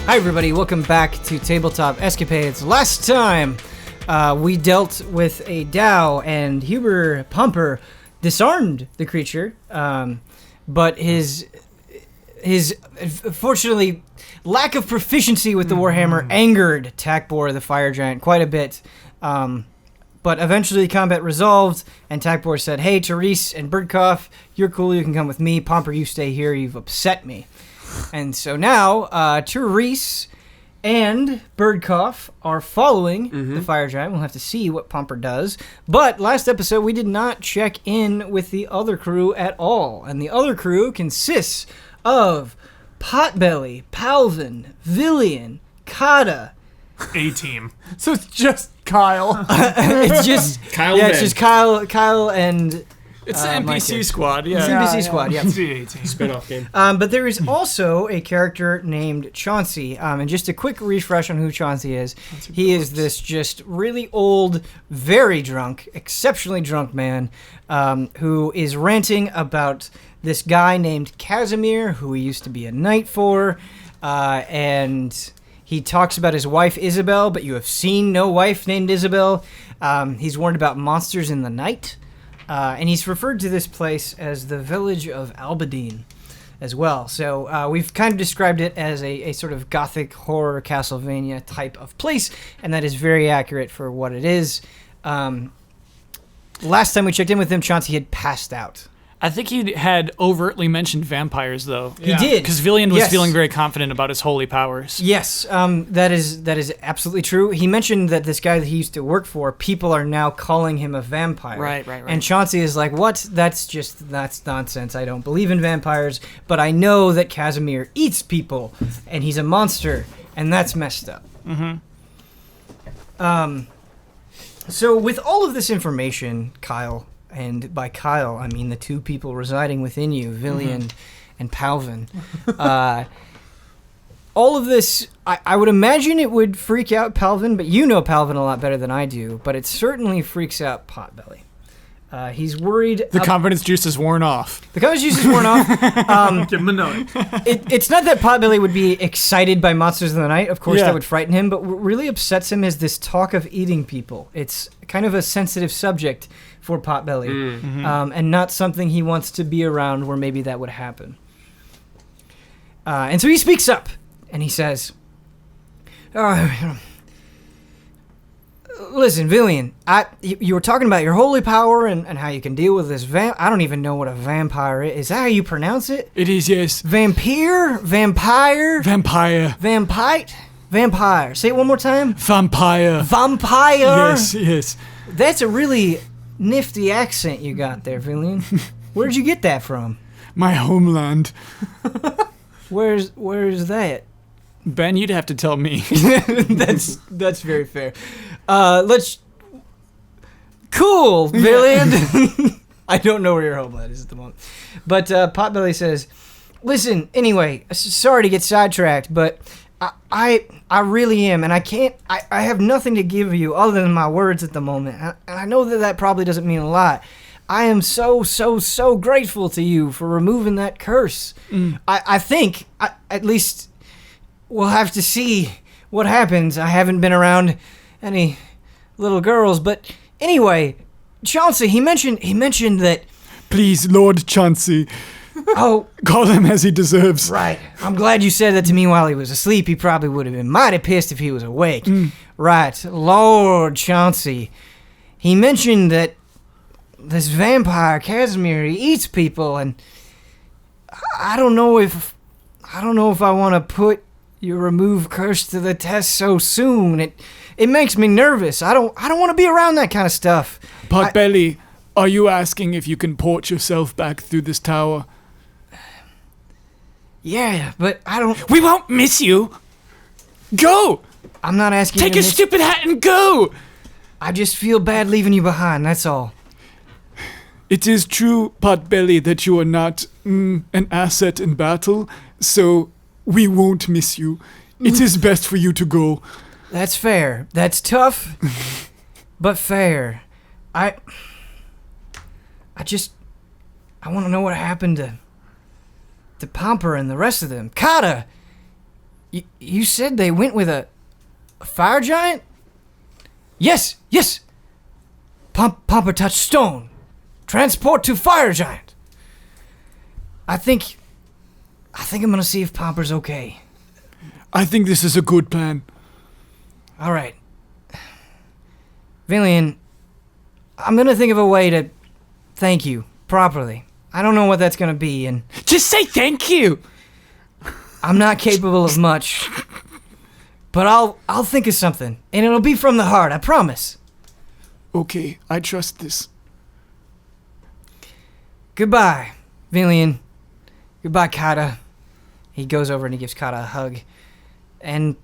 Hi everybody, welcome back to Tabletop Escapades. Last time, we dealt with a Dow and Huber Pumper disarmed the creature, but his fortunately lack of proficiency with the Warhammer angered Takbor the Fire Giant quite a bit. But eventually combat resolved, and Takbor said, "Hey, Therese and Birdcough, you're cool, you can come with me. Pomper, you stay here, you've upset me." And so now, Therese and Birdcough are following the Fire Giant. We'll have to see what Pomper does. But last episode, we did not check in with the other crew at all. And the other crew consists of Potbelly, Palvin, Villian, Kata. A-team. So it's just Kyle. It's just Kyle. Yeah, it's just Kyle, and It's an NPC squad, It's yeah. an NPC squad, yeah. It's the A-team. Spin-off game. But there is also a character named Chauncey. And just a quick refresh on who Chauncey is. He is this just really old, very drunk, exceptionally drunk man who is ranting about this guy named Casimir, who he used to be a knight for, and he talks about his wife Isabel, but you have seen no wife named Isabel. He's warned about monsters in the night. And he's referred to this place as the village of Albadine as well. So we've kind of described it as a sort of gothic horror Castlevania type of place, and that is very accurate for what it is. Last time we checked in with him, Chauncey had passed out. I think he had overtly mentioned vampires, though. He did. Because Villian was Yes. feeling very confident about his holy powers. Yes, that is absolutely true. He mentioned that this guy that he used to work for, people are now calling him a vampire. Right. And Chauncey is like, what? That's nonsense. I don't believe in vampires, but I know that Casimir eats people, and he's a monster, and that's messed up. So with all of this information, Kyle, and by Kyle, I mean the two people residing within you, Villian and Palvin. All of this, I would imagine it would freak out Palvin, but you know Palvin a lot better than I do, but it certainly freaks out Potbelly. He's worried... The confidence juice is worn off. The confidence juice is worn off. Give him a note. It's not that Potbelly would be excited by Monsters of the Night. Of course, Yeah. that would frighten him, but what really upsets him is this talk of eating people. It's kind of a sensitive subject for Potbelly, and not something he wants to be around where maybe that would happen. And so he speaks up, and he says, listen, Villian, you were talking about your holy power and how you can deal with this I don't even know what a vampire is. Is that how you pronounce it? It is, yes. Vampire? Vampire? Vampire. Vampite? Vampire. Say it one more time. Vampire. Vampire? Yes. That's a really nifty accent you got there, Villian. Where'd you get that from? My homeland. Where's that? Ben, you'd have to tell me. That's very fair. Cool, Villian. I don't know where your homeland is at the moment. But Potbelly says, listen, anyway, sorry to get sidetracked, but I really am, and I have nothing to give you other than my words at the moment. And I know that probably doesn't mean a lot. I am so grateful to you for removing that curse. I think, at least, we'll have to see what happens. I haven't been around any little girls, but anyway, Chauncey, he mentioned that... Please, Lord Chauncey. Oh, Call him as he deserves. right. I'm glad you said that to me while he was asleep. He probably would have been mighty pissed if he was awake. Right. Lord Chauncey. He mentioned that this vampire, Casimir, he eats people, and I don't know if I want to put your remove curse to the test so soon. It makes me nervous. I don't want to be around that kind of stuff. Potbelly, are you asking if you can port yourself back through this tower? Yeah, but I don't... We won't miss you. Go! I'm not asking Take you your to miss- stupid hat and go! I just feel bad leaving you behind, that's all. It is true, Potbelly, that you are not an asset in battle, so we won't miss you. It is best for you to go. That's fair. That's tough, but fair. I want to know what happened to Pomper and the rest of them. Kata, You said they went with a fire giant? Yes. Pomper touch stone. Transport to fire giant. I think I'm gonna see if Pomper's okay. I think this is a good plan. All right. Villian, I'm gonna think of a way to thank you properly. I don't know what that's gonna be, and Just say thank you. I'm not capable of much. But I'll think of something, and it'll be from the heart, I promise. Okay, I trust this. Goodbye, Villian. Goodbye, Kata. He goes over and he gives Kata a hug. And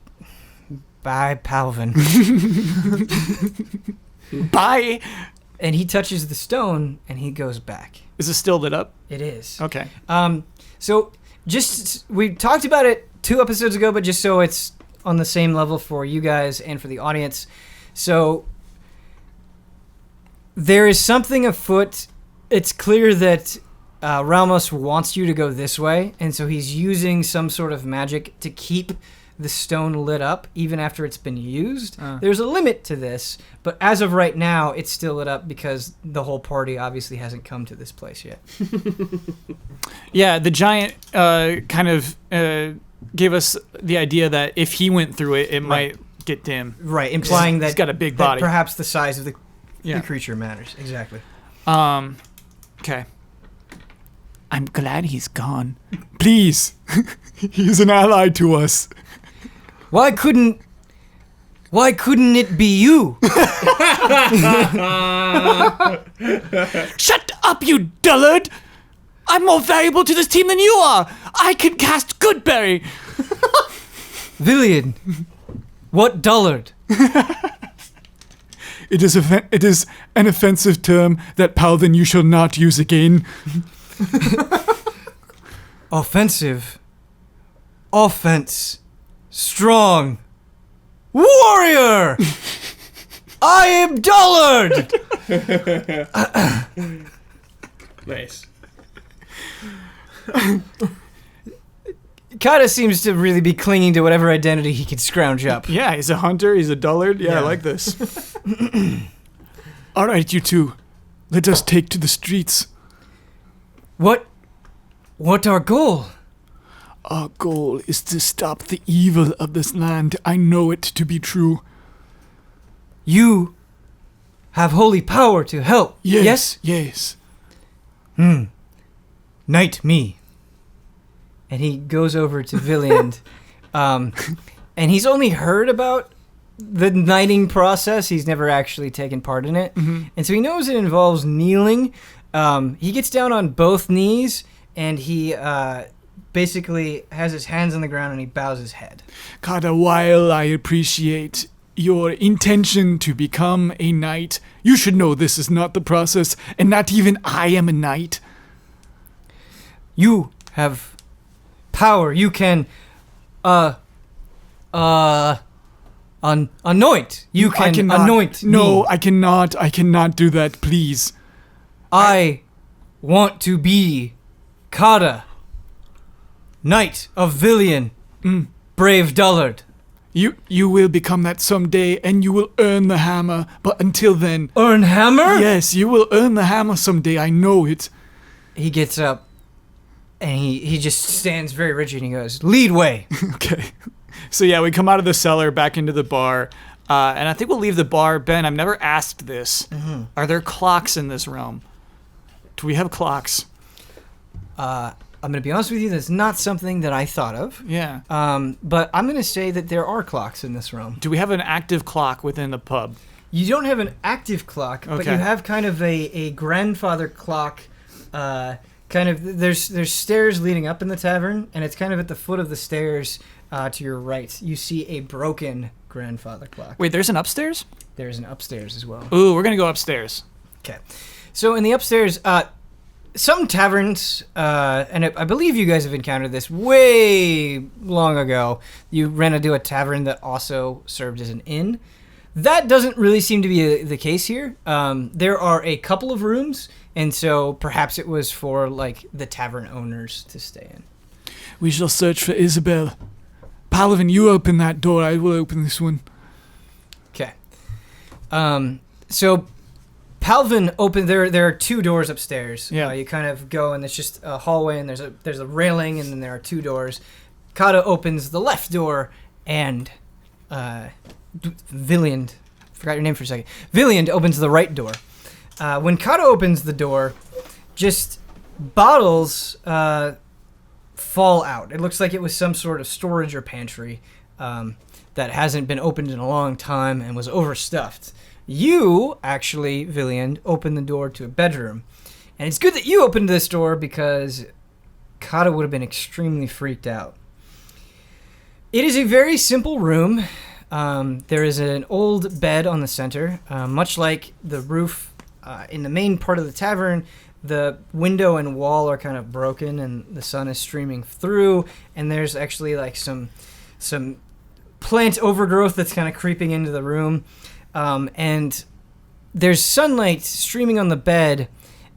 bye, Palvin. Bye. And he touches the stone, and he goes back. Is it still lit up? It is. Okay. So we talked about it 2 episodes ago, but just so it's on the same level for you guys and for the audience. So there is something afoot. It's clear that Ramos wants you to go this way, and so he's using some sort of magic to keep the stone lit up even after it's been used. There's a limit to this, but as of right now, it's still lit up because the whole party obviously hasn't come to this place yet. Yeah, the giant kind of gave us the idea that if he went through it, it might get dim. Right, implying that he's got a big that body. perhaps the size of the creature matters. Exactly. Okay. I'm glad he's gone. Please. He's an ally to us. Why couldn't it be you? Shut up, you dullard! I'm more valuable to this team than you are! I can cast Goodberry! Villian, what dullard? It is an offensive term that, Palvin, you shall not use again. Offensive. Offense. Strong. Warrior! I am dullard! Nice. Kata seems to really be clinging to whatever identity he can scrounge up. Yeah, he's a hunter, he's a dullard. Yeah, I like this. All right, you two. Let us take to the streets. What our goal? Our goal is to stop the evil of this land. I know it to be true. You have holy power to help. Yes? Yes. Knight me. And he goes over to Villiand. And he's only heard about the knighting process. He's never actually taken part in it. Mm-hmm. And so he knows it involves kneeling. He gets down on both knees, and he basically has his hands on the ground, and he bows his head. Kata, while I appreciate your intention to become a knight, you should know this is not the process, and not even I am a knight. You have power. You can anoint. You can anoint me. No, I cannot. I cannot do that, please. I want to be Kata, Knight of Villian, brave dullard. You will become that someday, and you will earn the hammer. But until then... Earn hammer? Yes, you will earn the hammer someday. I know it. He gets up, and he just stands very rigid, and he goes, lead way. Okay. So yeah, we come out of the cellar, back into the bar, and I think we'll leave the bar. Ben, I've never asked this. Mm-hmm. Are there clocks in this realm? Do we have clocks? I'm going to be honest with you, that's not something that I thought of. Yeah. But I'm going to say that there are clocks in this realm. Do we have an active clock within the pub? You don't have an active clock, but you have kind of a grandfather clock. There's stairs leading up in the tavern, and it's kind of at the foot of the stairs to your right. You see a broken grandfather clock. Wait, there's an upstairs? There's an upstairs as well. Ooh, we're going to go upstairs. Okay. So in the upstairs, some taverns, and I believe you guys have encountered this way long ago. You ran into a tavern that also served as an inn. That doesn't really seem to be the case here. There are a couple of rooms, and so perhaps it was for like the tavern owners to stay in. We shall search for Isabel. Paladin, you open that door. I will open this one. Okay. So Palvin opened. There are 2 doors upstairs. Yeah. You kind of go, and it's just a hallway, and there's a railing, and then there are 2 doors. Kata opens the left door, and Villiand, forgot your name for a second. Villiand opens the right door. When Kata opens the door, just bottles fall out. It looks like it was some sort of storage or pantry that hasn't been opened in a long time and was overstuffed. You, actually, Villiand, opened the door to a bedroom. And it's good that you opened this door because Kata would have been extremely freaked out. It is a very simple room. There is an old bed on the center. Much like the roof in the main part of the tavern, the window and wall are kind of broken and the sun is streaming through. And there's actually like some plant overgrowth that's kind of creeping into the room. And there's sunlight streaming on the bed,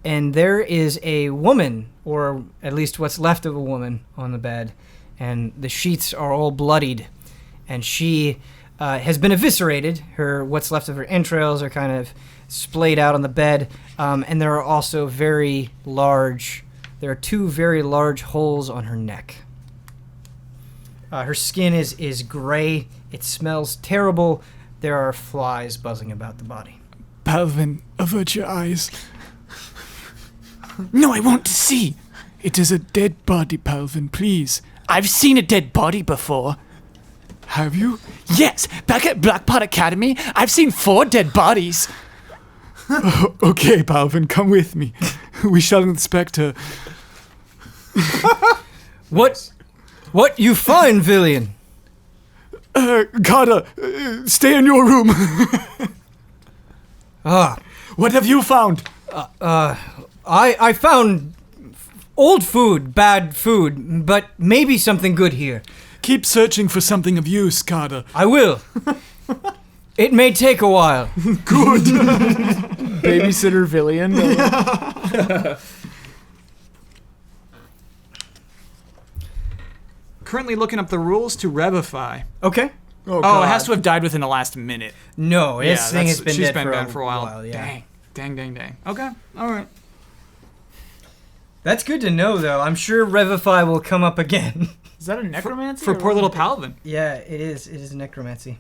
and there is a woman, or at least what's left of a woman, on the bed. And the sheets are all bloodied, and she has been eviscerated. What's left of her entrails are kind of splayed out on the bed, and there are also there are 2 very large holes on her neck. Her skin is gray. It smells terrible. There are flies buzzing about the body. Palvin, avert your eyes. No, I want to see. It is a dead body, Palvin, please. I've seen a dead body before. Have you? Yes, back at Blackpot Academy, I've seen 4 dead bodies. Okay, Palvin, come with me. We shall inspect her. What you find, Villian? Kata, stay in your room. What have you found? I found old food, bad food, but maybe something good here. Keep searching for something of use, Kata. I will. It may take a while. Good. Babysitter Villian. Currently looking up the rules to Revify. Okay. Oh, it has to have died within the last minute. No, this thing has been she's dead been for dead for a while. yeah. Dang. Okay, all right. That's good to know, though. I'm sure Revify will come up again. Is that a necromancy? For poor little Palvin. Yeah, it is. It is necromancy.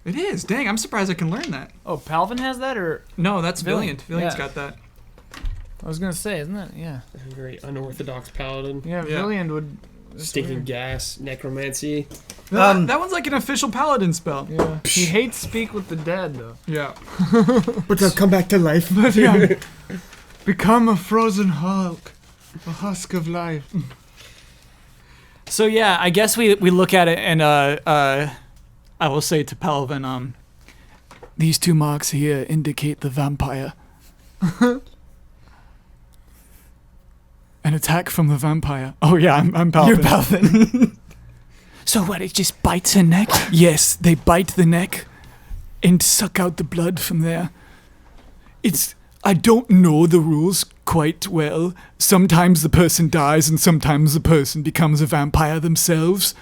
It is. Dang, I'm surprised I can learn that. Oh, Palvin has that, or No, that's Villian. Villian. Villian's Yeah. got that. I was gonna say, isn't that? Yeah. A very unorthodox paladin. Yeah, Yeah. Villian would. that's Stinking weird. gas, necromancy. That one's like an official paladin spell. Yeah. He hates speak with the dead, though. Yeah. But they'll come back to life. But yeah. Become a frozen hulk. A husk of life. So yeah, I guess we look at it and I will say to Palvin, these 2 marks here indicate the vampire. An attack from the vampire. Oh yeah, I'm Palvin. You're Palvin. So what, it just bites her neck? Yes, they bite the neck and suck out the blood from there. I don't know the rules quite well. Sometimes the person dies and sometimes the person becomes a vampire themselves.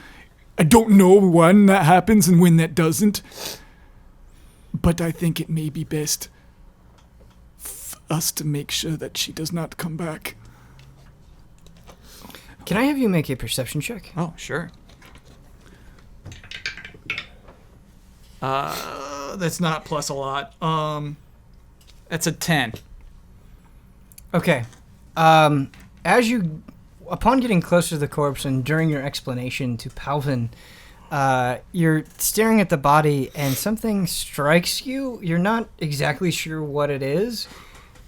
I don't know when that happens and when that doesn't. But I think it may be best for us to make sure that she does not come back. Can I have you make a perception check? Oh, sure. That's not plus a lot. That's a 10. Okay. Upon getting closer to the corpse and during your explanation to Palvin, you're staring at the body and something strikes you. You're not exactly sure what it is,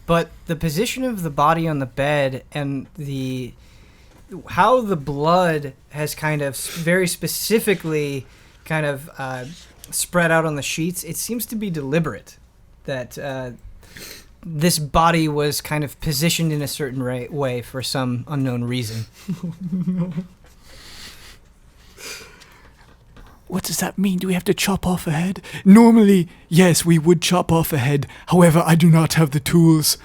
but the position of the body on the bed and how the blood has kind of very specifically kind of spread out on the sheets, it seems to be deliberate that this body was kind of positioned in a certain way for some unknown reason. What does that mean? Do we have to chop off a head? Normally, yes, we would chop off a head. However, I do not have the tools.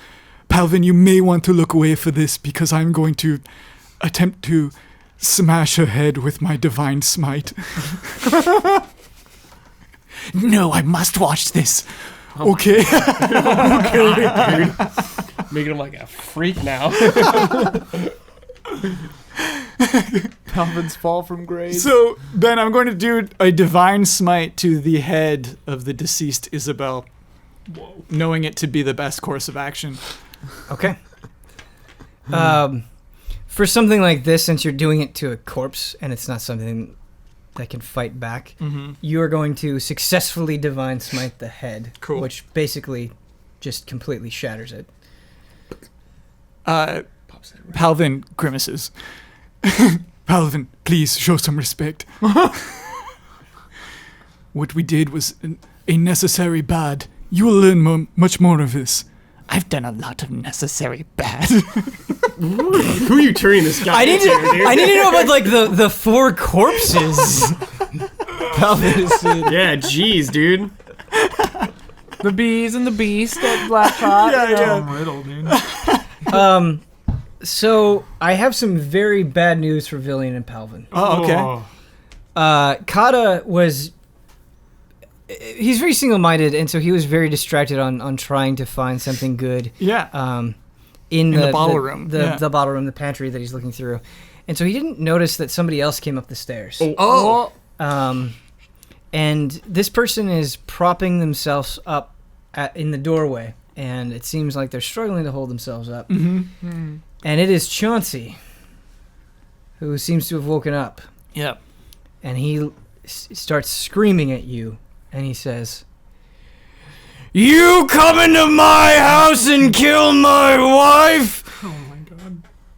Palvin, you may want to look away for this because I'm going to attempt to smash her head with my divine smite. No, I must watch this. Okay. Dude. Making him like a freak now. Palvin's fall from grace. So then I'm going to do a divine smite to the head of the deceased Isabel, knowing it to be the best course of action. Okay. For something like this, since you're doing it to a corpse and it's not something that can fight back, you are going to successfully divine smite the head, Cool. which basically just completely shatters it. Palvin grimaces. Palvin, please show some respect. What we did was a necessary bad. You will learn much more of this. I've done a lot of necessary bad. Who are you turning this guy into, dude? I need to know about like the 4 corpses. Yeah, jeez, dude. The bees and the beast at Black Hawk. Dumb riddle, dude. So I have some very bad news for Villian and Palvin. Oh, okay. Kata was... He's very single-minded, and so he was very distracted on trying to find something good. Yeah. In the bottle room. The bottle room, the pantry that he's looking through. And so he didn't notice that somebody else came up the stairs. Oh. And this person is propping themselves up in the doorway, and it seems like they're struggling to hold themselves up. Mm-hmm. And it is Chauncey, who seems to have woken up. Yep. And he starts screaming at you, and he says, "You come into my house and kill my wife?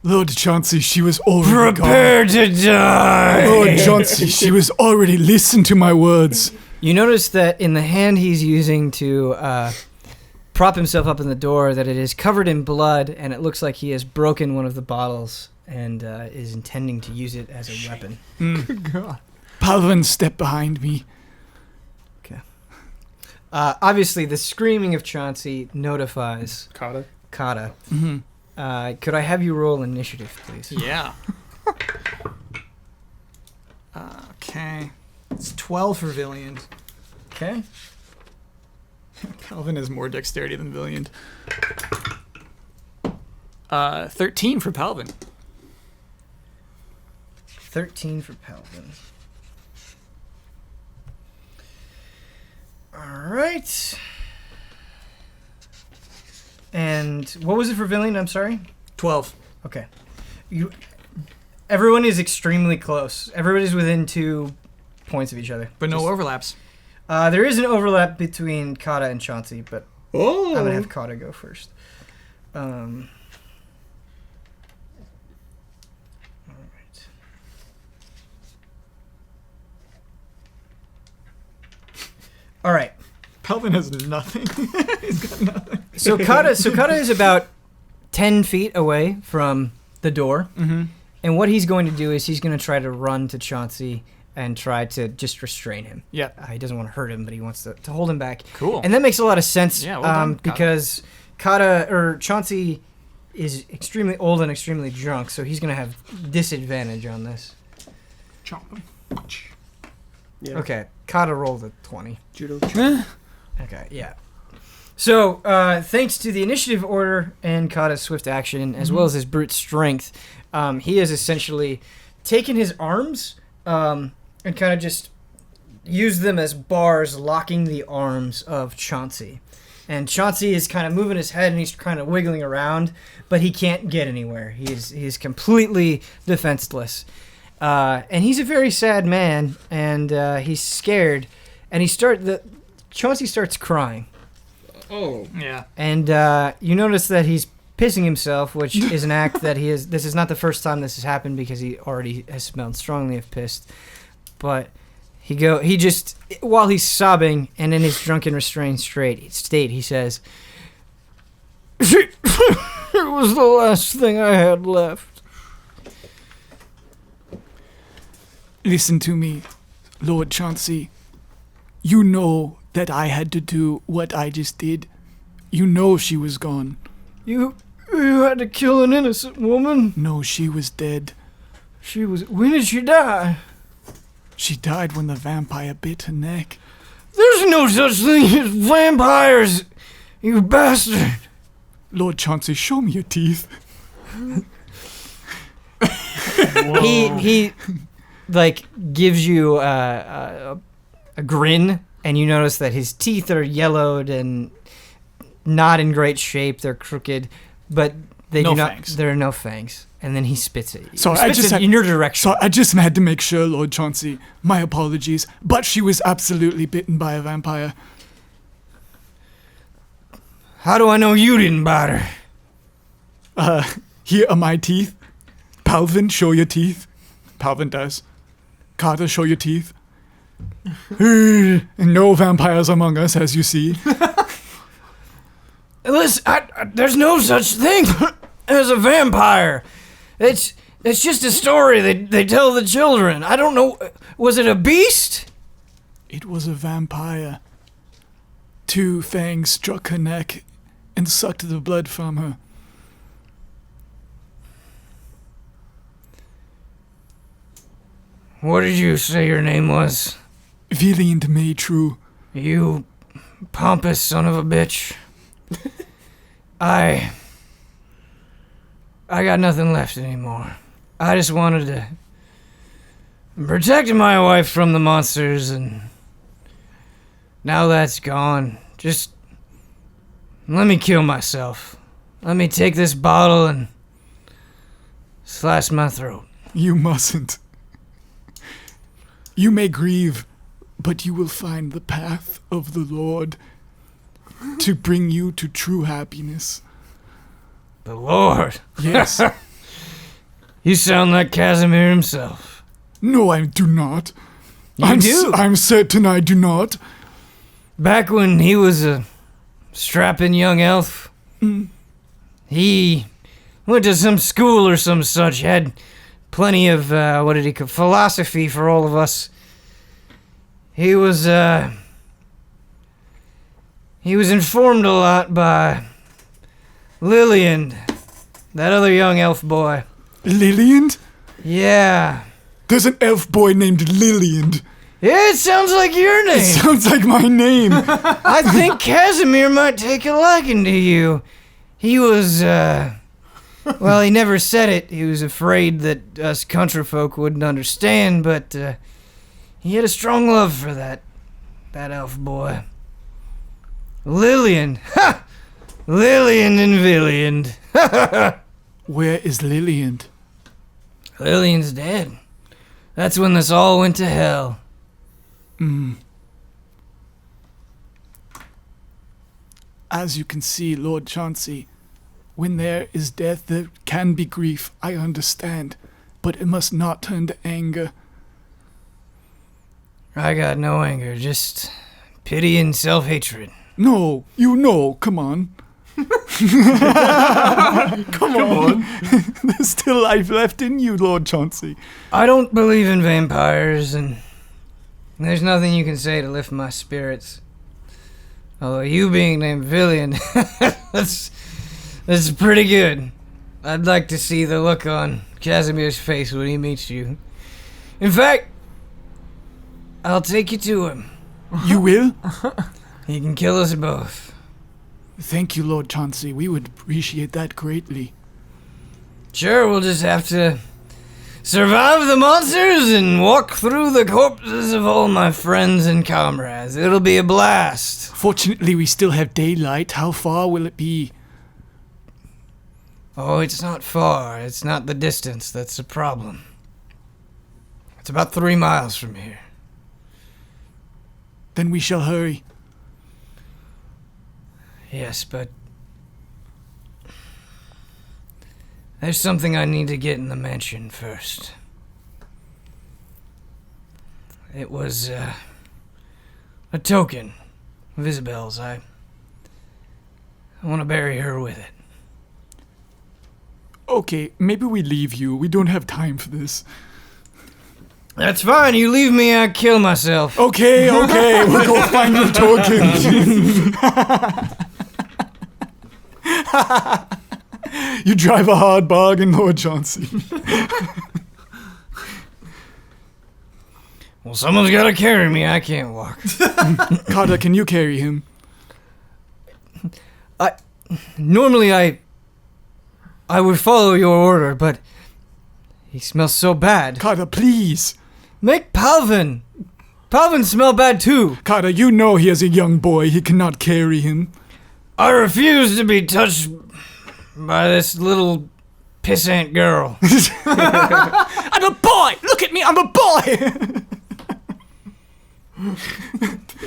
Lord Chauncey, she was already Prepare to die!" Lord Chauncey, she was already... Listen to my words. You notice that in the hand he's using to prop himself up in the door, that it is covered in blood, and it looks like he has broken one of the bottles and is intending to use it as a weapon. God. Palvin, step behind me. Obviously, the screaming of Chauncey notifies Kata. Kata. Mm-hmm. Could I have you roll initiative, please? Yeah. Okay. It's 12 for Villian. Okay. Palvin has more dexterity than Villian. 13 for Palvin. 13 for Palvin. All right. And what was it for Villian? I'm sorry. 12. Okay. Everyone is extremely close. Everybody's within 2 points of each other. But no overlaps. There is an overlap between Kata and Chauncey, but Oh. I'm going to have Kata go first. All right. All right. Palvin has nothing. He's got nothing. So Kata is about 10 feet away from the door. Mm-hmm. And what he's going to do is he's going to try to run to Chauncey and try to just restrain him. Yeah. He doesn't want to hurt him, but he wants to hold him back. Cool. And that makes a lot of sense. Yeah, well done, Kata. Because Chauncey is extremely old and extremely drunk, so he's going to have disadvantage on this. Chomp him. Yeah. Okay, Kata rolled a 20. Judo. Okay, yeah. So, thanks to the initiative order and Kata's swift action, as well as his brute strength, he has essentially taken his arms and kind of just used them as bars, locking the arms of Chauncey. And Chauncey is kind of moving his head and he's kind of wiggling around, but he can't get anywhere. He's completely defenseless. And he's a very sad man, and he's scared. And Chauncey starts crying. Oh. Yeah. And you notice that he's pissing himself, which is an act that he is. This is not the first time this has happened because he already has smelled strongly of piss. But he just, while he's sobbing and in his drunken restrained state, he says, "It was the last thing I had left." Listen to me, Lord Chauncey. You know that I had to do what I just did. You know she was gone. You had to kill an innocent woman. No, she was dead. When did she die? She died when the vampire bit her neck. There's no such thing as vampires, you bastard. Lord Chauncey, show me your teeth. He like gives you a grin, and you notice that his teeth are yellowed and not in great shape. They're crooked, but there are no fangs. And then he spits at you. Sorry, in your direction. So I just had to make sure, Lord Chauncey. My apologies, but she was absolutely bitten by a vampire. How do I know you didn't bite her? Here are my teeth. Palvin, show your teeth. Palvin does. Carter, show your teeth. No vampires among us, as you see. Listen, there's no such thing as a vampire. It's just a story they tell the children. I don't know. Was it a beast? It was a vampire. 2 fangs struck her neck and sucked the blood from her. What did you say your name was? Valiant May True. You pompous son of a bitch. I got nothing left anymore. I just wanted to protect my wife from the monsters, and now that's gone. Just let me kill myself. Let me take this bottle and slash my throat. You mustn't. You may grieve, but you will find the path of the Lord to bring you to true happiness. The Lord? Yes. You sound like Casimir himself. No, I do not. You do? I'm certain I do not. Back when he was a strapping young elf, he went to some school or some such, had plenty of, philosophy for all of us. He was informed a lot by Lillian, that other young elf boy. Lillian? Yeah. There's an elf boy named Lillian. Yeah, it sounds like your name. It sounds like my name. I think Casimir might take a liking to you. He was, well, he never said it. He was afraid that us country folk wouldn't understand, but he had a strong love for that elf boy. Lillian. Ha! Lillian and Villian. Where is Lillian? Lillian's dead. That's when this all went to hell. As you can see, Lord Chauncey, when there is death, there can be grief. I understand, but it must not turn to anger. I got no anger, just pity and self-hatred. No, come on. Come on. There's still life left in you, Lord Chauncey. I don't believe in vampires, and there's nothing you can say to lift my spirits. Although you being named Villian, that's pretty good. I'd like to see the look on Casimir's face when he meets you. In fact, I'll take you to him. You will? He can kill us both. Thank you, Lord Chauncey. We would appreciate that greatly. Sure, we'll just have to survive the monsters and walk through the corpses of all my friends and comrades. It'll be a blast. Fortunately, we still have daylight. How far will it be? Oh, it's not far. It's not the distance that's the problem. It's about 3 miles from here. Then we shall hurry. Yes, but there's something I need to get in the mansion first. It was a token of Isabel's. I want to bury her with it. Okay, maybe we leave you. We don't have time for this. That's fine. You leave me, I kill myself. Okay, we'll go find your token. You drive a hard bargain, Lord Chauncey. Well, someone's got to carry me. I can't walk. Kata, can you carry him? Normally, I would follow your order, but he smells so bad. Kata, please. Make Palvin. Palvin smell bad too. Kata, you know he is a young boy. He cannot carry him. I refuse to be touched by this little pissant girl. I'm a boy! Look at me, I'm a boy!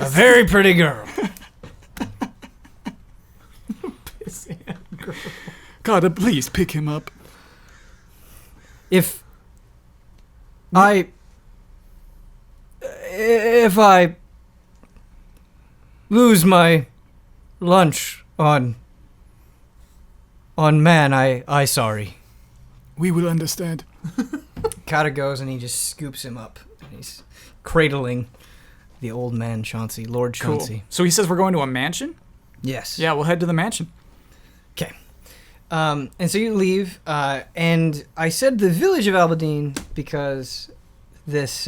A very pretty girl. Kata, please pick him up. If I lose my lunch on man, I sorry. We will understand. Kata goes and he just scoops him up. And he's cradling the old man Chauncey, Lord Chauncey. Cool. So he says we're going to a mansion? Yes. Yeah, we'll head to the mansion. Okay. And so you leave, and I said the village of Albadine because this,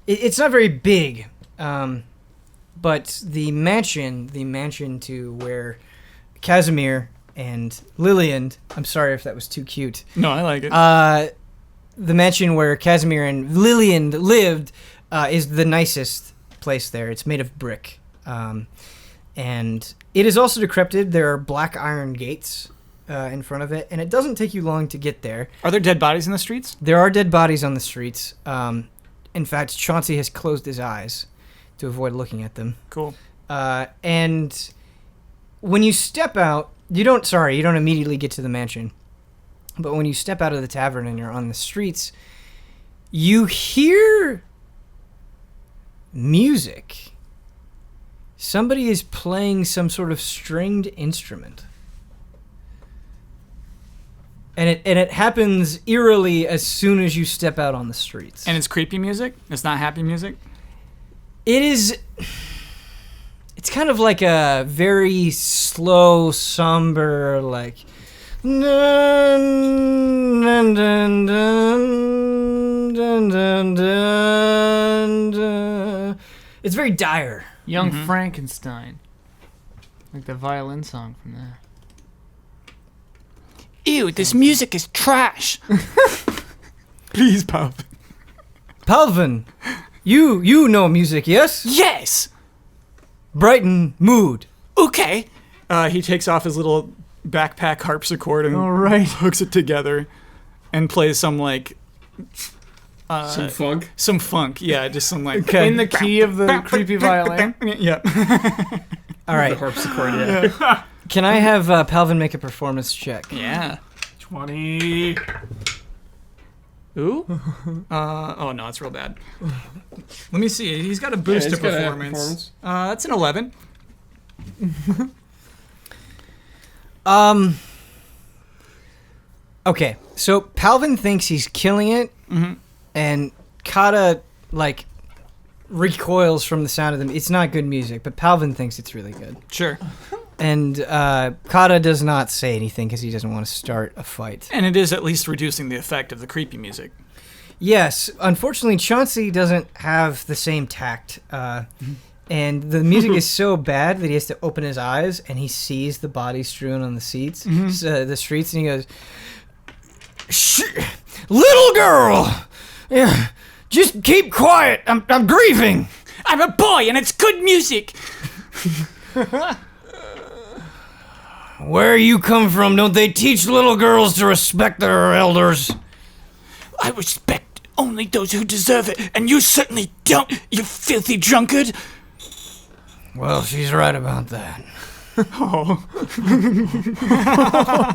it's not very big, but the mansion to where Casimir and Lillian, I'm sorry if that was too cute. No, I like it. The mansion where Casimir and Lillian lived is the nicest place there. It's made of brick. And it is also decrepit. There are black iron gates in front of it, and it doesn't take you long to get there. Are there dead bodies in the streets? There are dead bodies on the streets. In fact, Chauncey has closed his eyes to avoid looking at them. Cool. And when you step out, you don't immediately get to the mansion. But when you step out of the tavern and you're on the streets, you hear music. Somebody is playing some sort of stringed instrument. And it happens eerily as soon as you step out on the streets. And it's creepy music? It's not happy music? It is... It's kind of like a very slow, somber, like... Dun, dun, dun, dun, dun, dun, dun, dun. It's very dire. Young Frankenstein. Like the violin song from there. Ew, this music is trash. Please, Palvin. Palvin, you know music, yes? Yes. Brighten mood. Okay. He takes off his little backpack harpsichord and All right. hooks it together and plays some, like... Some funk. Some funk, yeah, just some, like... In the key of the creepy violin. Yeah. All right. The harpsichord, yeah. Can I have Palvin make a performance check? Yeah. 20. Ooh? Oh, no, it's real bad. Let me see. He's got a boost he's to got a performance. That's an 11. Okay, so Palvin thinks he's killing it, and Kata, like, recoils from the sound of them. It's not good music, but Palvin thinks it's really good. Sure. And Kata does not say anything because he doesn't want to start a fight. And it is at least reducing the effect of the creepy music. Yes, unfortunately, Chauncey doesn't have the same tact. And the music is so bad that he has to open his eyes and he sees the bodies strewn on the seats, the streets, and he goes, "Little girl, yeah, just keep quiet. I'm grieving." I'm a boy and it's good music. Where you come from, don't they teach little girls to respect their elders? I respect only those who deserve it, and you certainly don't, you filthy drunkard. Well, she's right about that. Oh.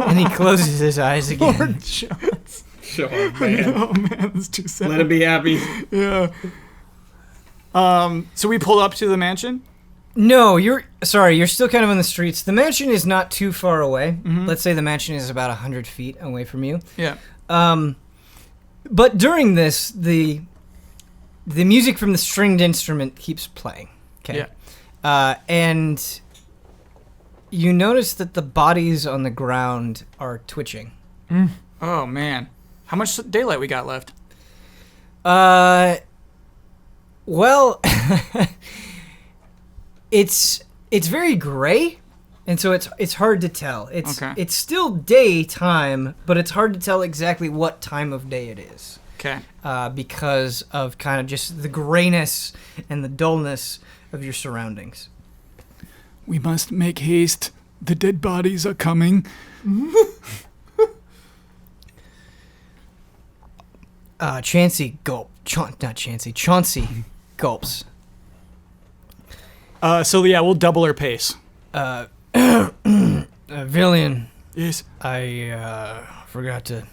And he closes his eyes again. Lord Chauncey. Sure, man. Oh, man, that's too sad. Let him be happy. Yeah. So we pull up to the mansion? No, you're still kind of on the streets. The mansion is not too far away. Let's say the mansion is about 100 feet away from you. Yeah. But during this, the music from the stringed instrument keeps playing. Okay. Yeah. And you notice that the bodies on the ground are twitching. Oh, man. How much daylight we got left? Well, it's very gray, and so it's hard to tell. It's still daytime, but it's hard to tell exactly what time of day it is. Okay. Because of kind of just the grayness and the dullness of your surroundings. We must make haste. The dead bodies are coming. Chauncey gulps. So yeah, we'll double our pace. Villian, Yes. I forgot to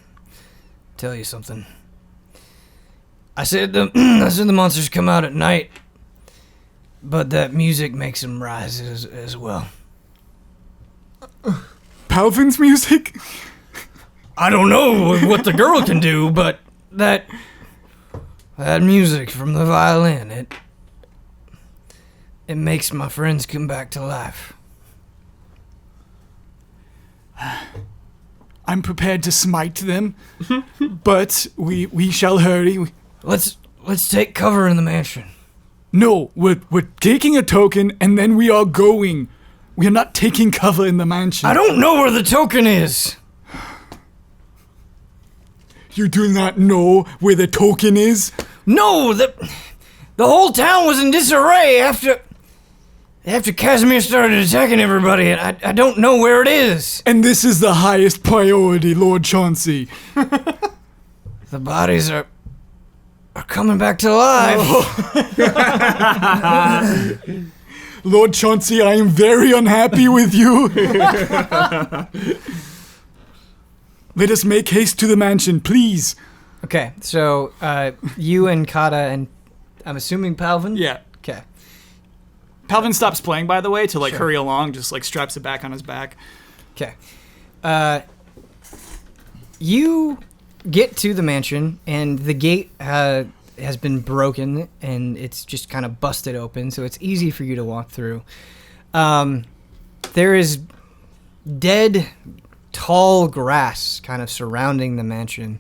tell you something. I said the monsters come out at night, but that music makes them rise as well. Palvin's music? I don't know what the girl can do, but that music from the violin, it makes my friends come back to life. I'm prepared to smite them, but we shall hurry. Let's take cover in the mansion. No, we're taking a token and then we are going. We are not taking cover in the mansion. I don't know where the token is. You do not know where the token is? No, the whole town was in disarray after Casimir started attacking everybody, and I don't know where it is. And this is the highest priority, Lord Chauncey. The bodies are coming back to life. Lord Chauncey, I am very unhappy with you. Let us make haste to the mansion, please. Okay, so you and Kata and I'm assuming Palvin? Yeah. Okay. Palvin stops playing, by the way, to Sure. hurry along, just straps it back on his back. Okay. You get to the mansion, and the gate has been broken, and it's just kind of busted open, so it's easy for you to walk through. There is dead, tall grass kind of surrounding the mansion,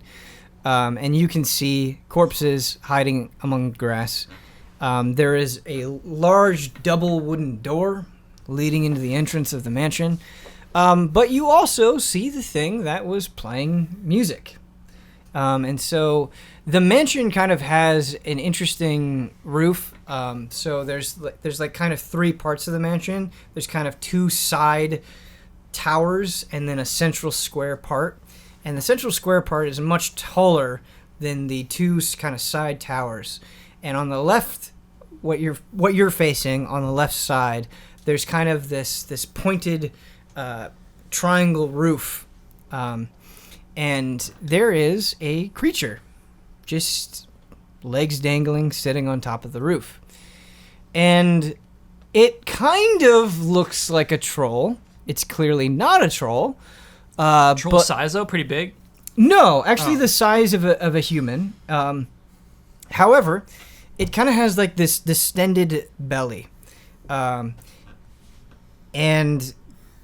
and you can see corpses hiding among grass. There is a large double wooden door leading into the entrance of the mansion. But you also see the thing that was playing music. And so the mansion kind of has an interesting roof. So there's kind of three parts of the mansion. There's kind of two side towers and then a central square part. And the central square part is much taller than the two kind of side towers. And on the left, what you're facing on the left side, there's kind of this pointed triangle roof, and there is a creature, just legs dangling, sitting on top of the roof, and it kind of looks like a troll. It's clearly not a troll. Troll size, though? Pretty big? No, actually the size of a human. However, it kind of has like this distended belly. And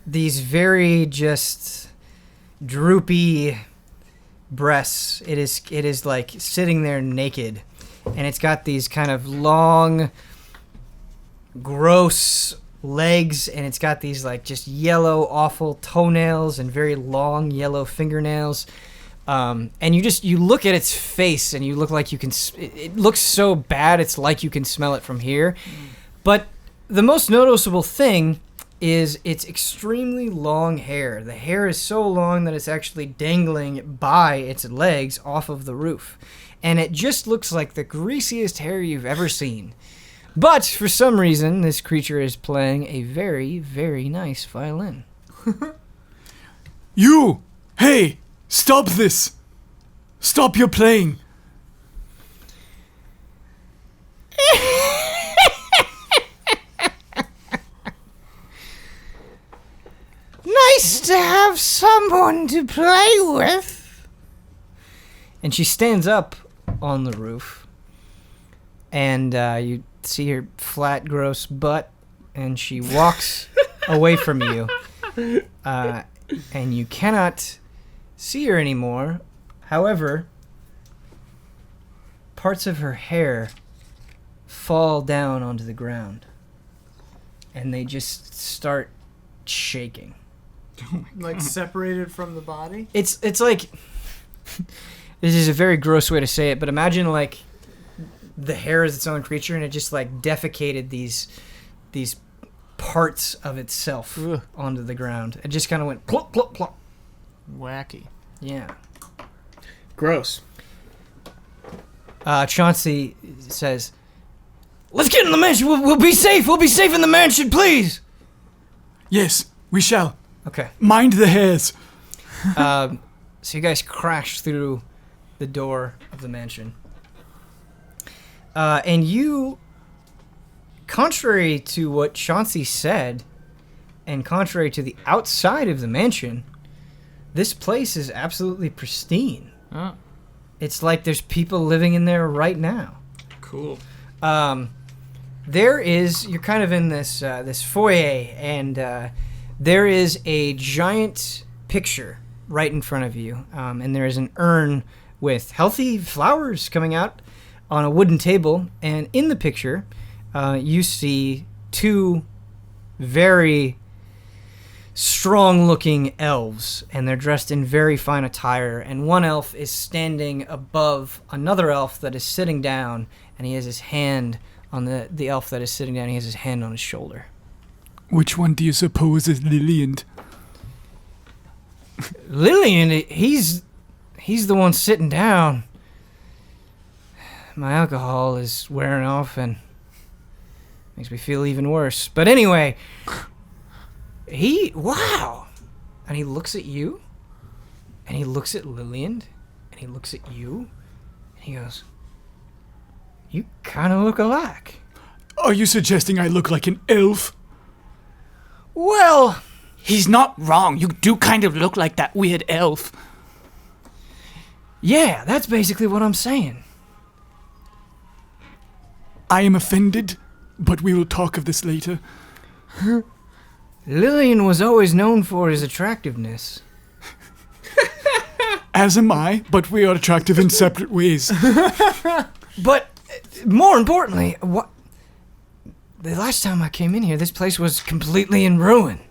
these very just droopy breasts. It is like sitting there naked. And it's got these kind of long, gross legs, and it's got these like just yellow, awful toenails and very long yellow fingernails. And you look at its face, and you look like you can. It looks so bad, it's like you can smell it from here. But the most noticeable thing is its extremely long hair. The hair is so long that it's actually dangling by its legs off of the roof, and it just looks like the greasiest hair you've ever seen. But for some reason, this creature is playing a very, very nice violin. You! Hey! Stop this! Stop your playing! Nice to have someone to play with. And she stands up on the roof, and you see her flat, gross butt, and she walks away from you, and you cannot see her anymore. However, parts of her hair fall down onto the ground. And they just start shaking. Like separated from the body? It's like... This is a very gross way to say it, but imagine like the hair is its own creature and it just like defecated these parts of itself onto the ground. It just kind of went plop, plop, plop. Wacky. Yeah. Gross. Chauncey says, "Let's get in the mansion. We'll be safe. We'll be safe in the mansion, please." Yes, we shall. Okay. Mind the hairs. So you guys crash through the door of the mansion. And you, contrary to what Chauncey said, and contrary to the outside of the mansion, this place is absolutely pristine. Oh. It's like there's people living in there right now. Cool. You're kind of in this foyer, and there is a giant picture right in front of you, and there is an urn with healthy flowers coming out on a wooden table, and in the picture, you see two very strong-looking elves, and they're dressed in very fine attire, and one elf is standing above another elf that is sitting down, and he has his hand on the elf that is sitting down. He has his hand on his shoulder. Which one do you suppose is Lillian? Lillian, he's the one sitting down. My alcohol is wearing off and makes me feel even worse. But anyway, wow. And he looks at you, and he looks at Lillian, and he looks at you, and he goes, "You kind of look alike." Are you suggesting I look like an elf? Well, He's not wrong. You do kind of look like that weird elf. yeah, that's basically what I'm saying. I am offended, but we will talk of this later. Lillian was always known for his attractiveness. As am I, but we are attractive in separate ways. But more importantly, the last time I came in here, this place was completely in ruin.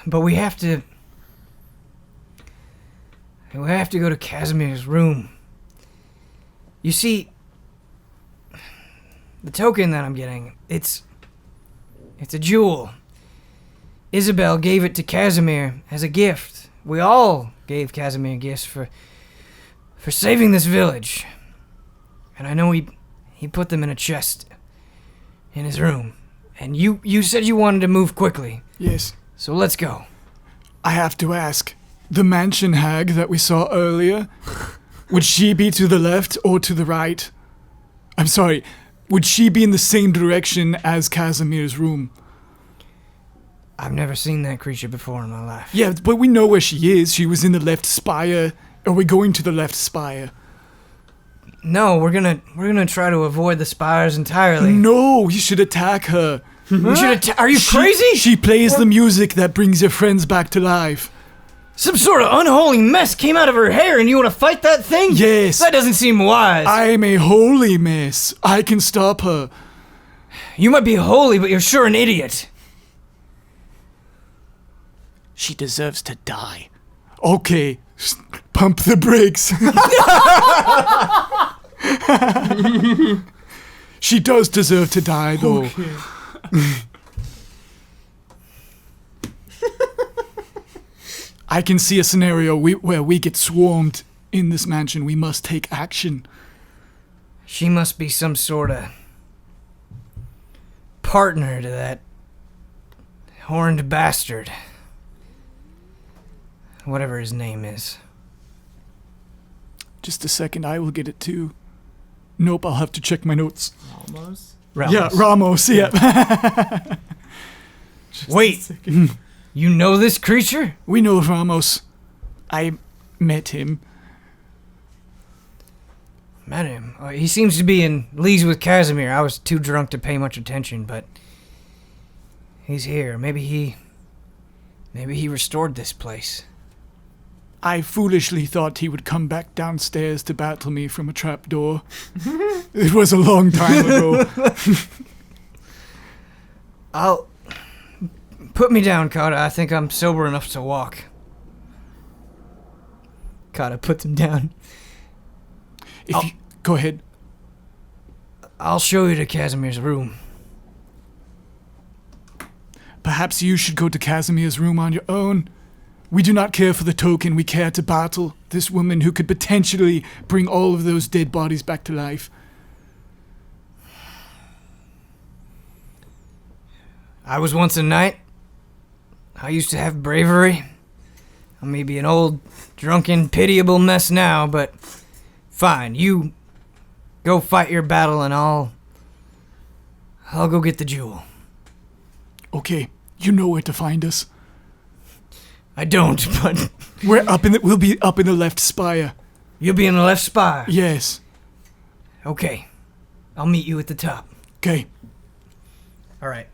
But we have to go to Casimir's room. You see, the token that I'm getting, it's a jewel. Isabel gave it to Casimir as a gift. We all gave Casimir gifts for saving this village. And I know he put them in a chest in his room. And you said you wanted to move quickly. Yes. So let's go. I have to ask, the mansion hag that we saw earlier, would she be to the left or to the right? I'm sorry, would she be in the same direction as Casimir's room? I've never seen that creature before in my life. Yeah, but we know where she is. She was in the left spire. Are we going to the left spire? No, we're gonna try to avoid the spires entirely. No, you should attack her. We should are you crazy? She plays the music that brings your friends back to life. Some sort of unholy mess came out of her hair and you want to fight that thing? Yes. That doesn't seem wise. I'm a holy mess. I can stop her. You might be holy, but you're sure an idiot. She deserves to die. Okay, pump the brakes. She does deserve to die, though. Okay. I can see a scenario where we get swarmed in this mansion. We must take action. She must be some sort of partner to that horned bastard. Whatever his name is. Just a second, I will get it too. Nope, I'll have to check my notes. Almost. Yeah, Ramos, yeah. Wait, you know this creature? We know Ramos. I met him. Met him. He seems to be in leagues with Casimir. I was too drunk to pay much attention, but he's here. Maybe he restored this place. I foolishly thought he would come back downstairs to battle me from a trapdoor. It was a long time ago. I'll... Put me down, Kata. I think I'm sober enough to walk. Kata puts him down. Go ahead. I'll show you to Casimir's room. Perhaps you should go to Casimir's room on your own. We do not care for the token. We care to battle this woman who could potentially bring all of those dead bodies back to life. I was once a knight. I used to have bravery. I may be an old, drunken, pitiable mess now, but fine. You go fight your battle and I'll go get the jewel. Okay, you know where to find us. I don't, but We'll be up in the left spire. you'll be in the left spire. Yes. Okay. I'll meet you at the top. Okay. All right.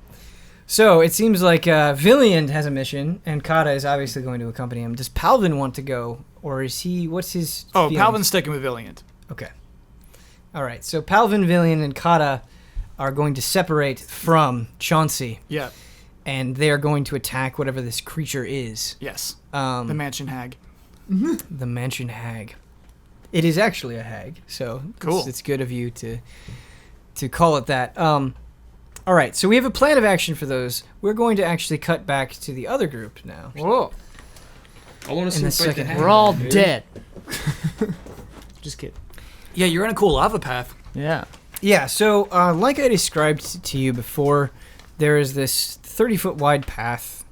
So it seems like Villian has a mission, and Kata is obviously going to accompany him. Does Palvin want to go, or is he? What's his? Oh, feelings? Palvin's sticking with Valiant. Okay. All right. So Palvin, Villian, and Kata are going to separate from Chauncey, Yeah. and they are going to attack whatever this creature is. Yes. The The Mansion Hag. the mansion hag. It is actually a hag, so Cool. it's good of you to call it that. All right, so we have a plan of action for those. We're going to actually cut back to the other group now. Whoa. I want In to the see fight the second- hag, We're all dude. dead. Just kidding. Yeah, you're in a cool lava path. Yeah. Yeah, so like I described to you before, there is this 30-foot wide path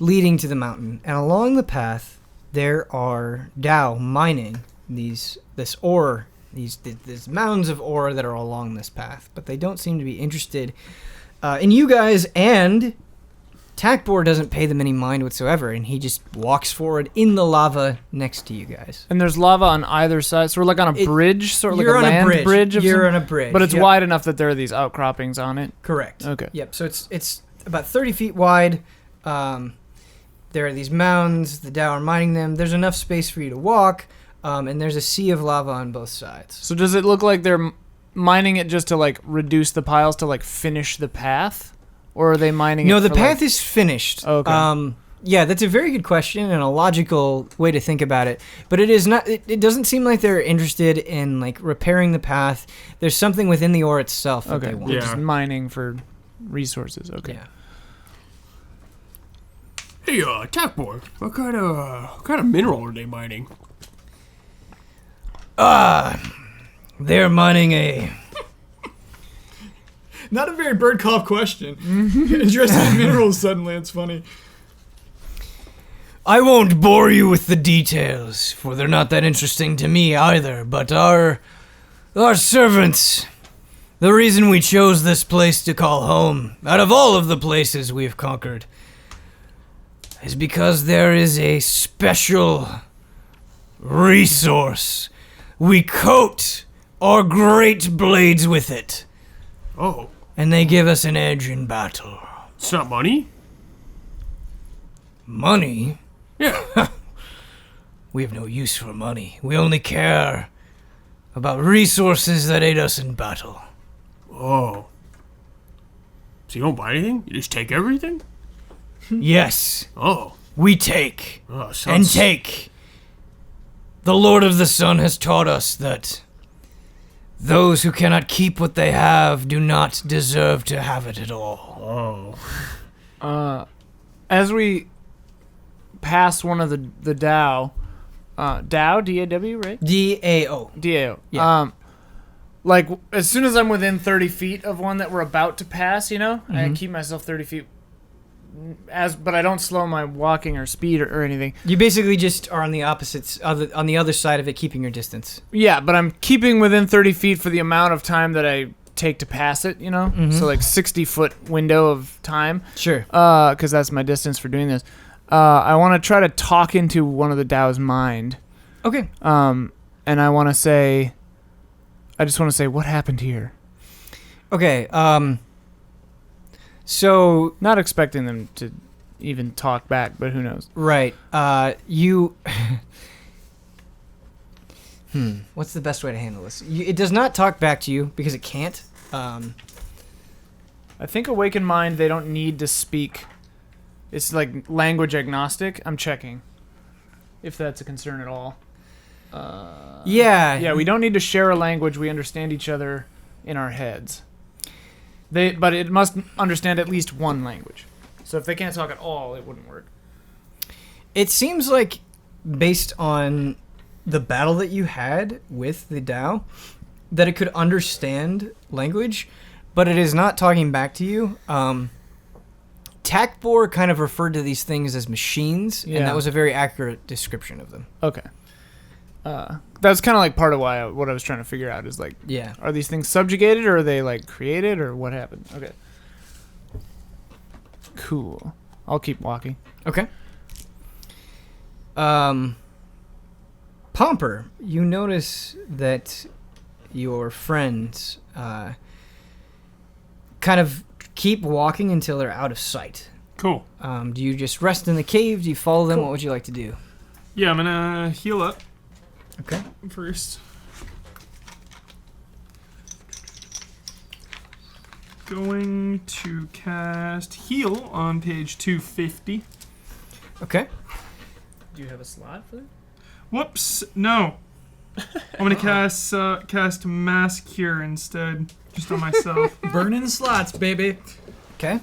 leading to the mountain, and along the path there are Dao mining these mounds of ore that are along this path, but they don't seem to be interested in you guys, and Takbor doesn't pay them any mind whatsoever, and he just walks forward in the lava next to you guys. And there's lava on either side, so we're like on a bridge, sort of like a You're on land a bridge. You're on a bridge, But it's yep. wide enough that there are these outcroppings on it. Correct. Okay. Yep. So it's about 30 feet wide. There are these mounds. The Dao are mining them. There's enough space for you to walk, and there's a sea of lava on both sides. So does it look like they're mining it just to like reduce the piles to like finish the path, or are they mining? No, it the for, path like... is finished. Okay. Yeah, that's a very good question and a logical way to think about it. But it is not. It doesn't seem like they're interested in like repairing the path. There's something within the ore itself that Okay. they want. They're Yeah. just mining for resources. Okay. Yeah. Hey, Attack Boy, what kind of mineral are they mining? They're mining a. Not a very bird cop question. Interested in minerals suddenly, it's funny. I won't bore you with the details, for they're not that interesting to me either, but our servants, the reason we chose this place to call home, out of all of the places we've conquered, is because there is a special resource. We coat our great blades with it, Oh, and they give us an edge in battle. it's not money? Money? Yeah. We have no use for money. We only care about resources that aid us in battle. Oh. So you don't buy anything? You just take everything? Yes, Oh. we take Oh, and sounds... take. The Lord of the Sun has taught us that those who cannot keep what they have do not deserve to have it at all. Oh. As we pass one of the Dao, Dao, D-A-W, right? DAO. D-A-O. Yeah. Like, as soon as I'm within 30 feet of one that we're about to pass, you know, I keep myself 30 feet, but I don't slow my walking or speed or anything. You basically just are on the opposites, on the other side of it, keeping your distance. Yeah, but I'm keeping within 30 feet for the amount of time that I take to pass it, you know? So, like, 60-foot window of time. Sure. Because that's my distance for doing this. I want to try to talk into one of the Dao's mind. Okay. And I want to say... I just want to say, what happened here? Okay. So Not expecting them to even talk back, but who knows? Right. You. What's the best way to handle this? It does not talk back to you because it can't. I think awakened mind, they don't need to speak. It's like language agnostic. I'm checking if that's a concern at all. Yeah. Yeah, we don't need to share a language. We understand each other in our heads. But it must understand at least one language. So if they can't talk at all, it wouldn't work. It seems like, based on the battle that you had with the Tao, that it could understand language, but it is not talking back to you. Takbor kind of referred to these things as machines, and that was a very accurate description of them. Okay. That's kind of like part of what I was trying to figure out is like, Yeah. are these things subjugated or are they like created or what happened? Okay. Cool. I'll keep walking. Okay. Pomper, you notice that your friends kind of keep walking until they're out of sight. Cool. Do you just rest in the cave? Do you follow them? What would you like to do? Yeah, I'm gonna heal up Okay. first. Going to cast Heal on page 250. Okay. Do you have a slot for that? Whoops, no. I'm gonna cast Mass Cure instead, just on myself. Burning slots, baby. Okay.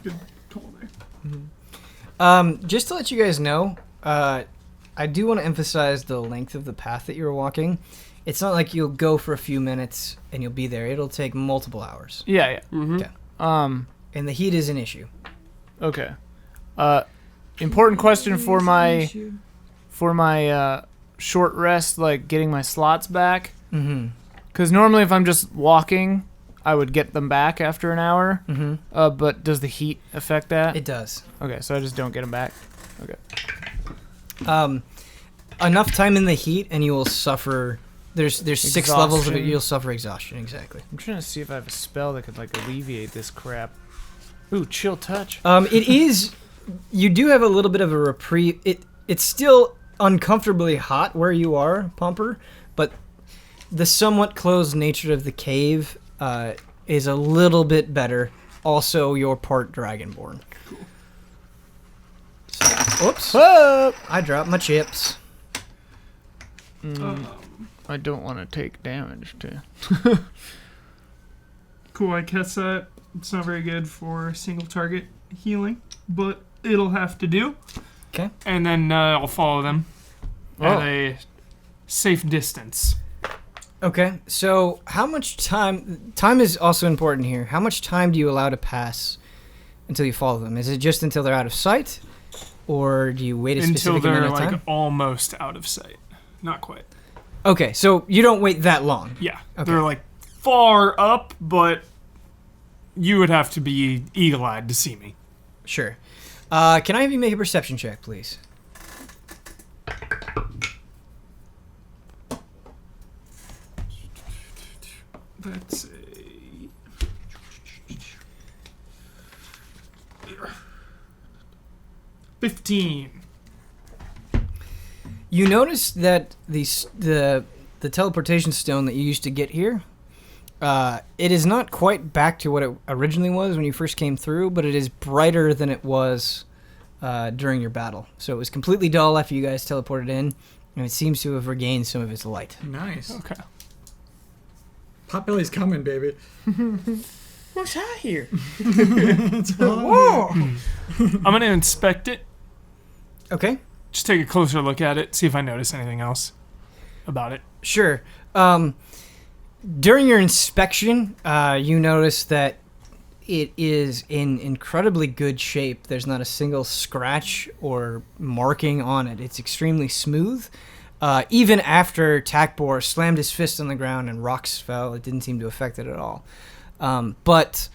Call there. Just to let you guys know, I do want to emphasize the length of the path that you're walking. It's not like you'll go for a few minutes and you'll be there. It'll take multiple hours. Yeah. Mm-hmm. Okay. And the heat is an issue. Okay. Important question for my short rest, like getting my slots back. Mm-hmm. Because normally if I'm just walking, I would get them back after an hour. Mm-hmm. But does the heat affect that? It does. Okay, so I just don't get them back. Okay. Enough time in the heat and you will suffer. There's 6 levels of it. Exhaustion. You'll suffer exhaustion. Exactly. I'm trying to see if I have a spell that could like alleviate this crap. Ooh, chill touch. It is. You do have a little bit of a reprieve. It's still uncomfortably hot where you are, Pomper, but the somewhat closed nature of the cave is a little bit better. Also, you're part dragonborn. Cool. So, oops! Whoa! I dropped my chips. I don't want to take damage too. Cool, I guess it's not very good for single target healing, but it'll have to do. Okay. And then I'll follow them at a safe distance. Okay, so how much time... Time is also important here. How much time do you allow to pass until you follow them? Is it just until they're out of sight? Or do you wait a Until specific they're amount of time? like almost out of sight. Not quite. Okay, so you don't wait that long. Yeah, Okay. they're like far up, but you would have to be eagle-eyed to see me. Sure. Can I have you make a perception check, please? That's a 15. You notice that the teleportation stone that you used to get here, it is not quite back to what it originally was when you first came through, but it is brighter than it was during your battle. So it was completely dull after you guys teleported in, and it seems to have regained some of its light. Nice. Okay. Potbelly's coming, baby. What's out here? Whoa! I'm going to inspect it. Okay, Just take a closer look at it, see if I notice anything else about it. sure. During your inspection, you notice that it is in incredibly good shape. There's not a single scratch or marking on it. It's extremely smooth. Even after Takbor slammed his fist on the ground and rocks fell, it didn't seem to affect it at all. But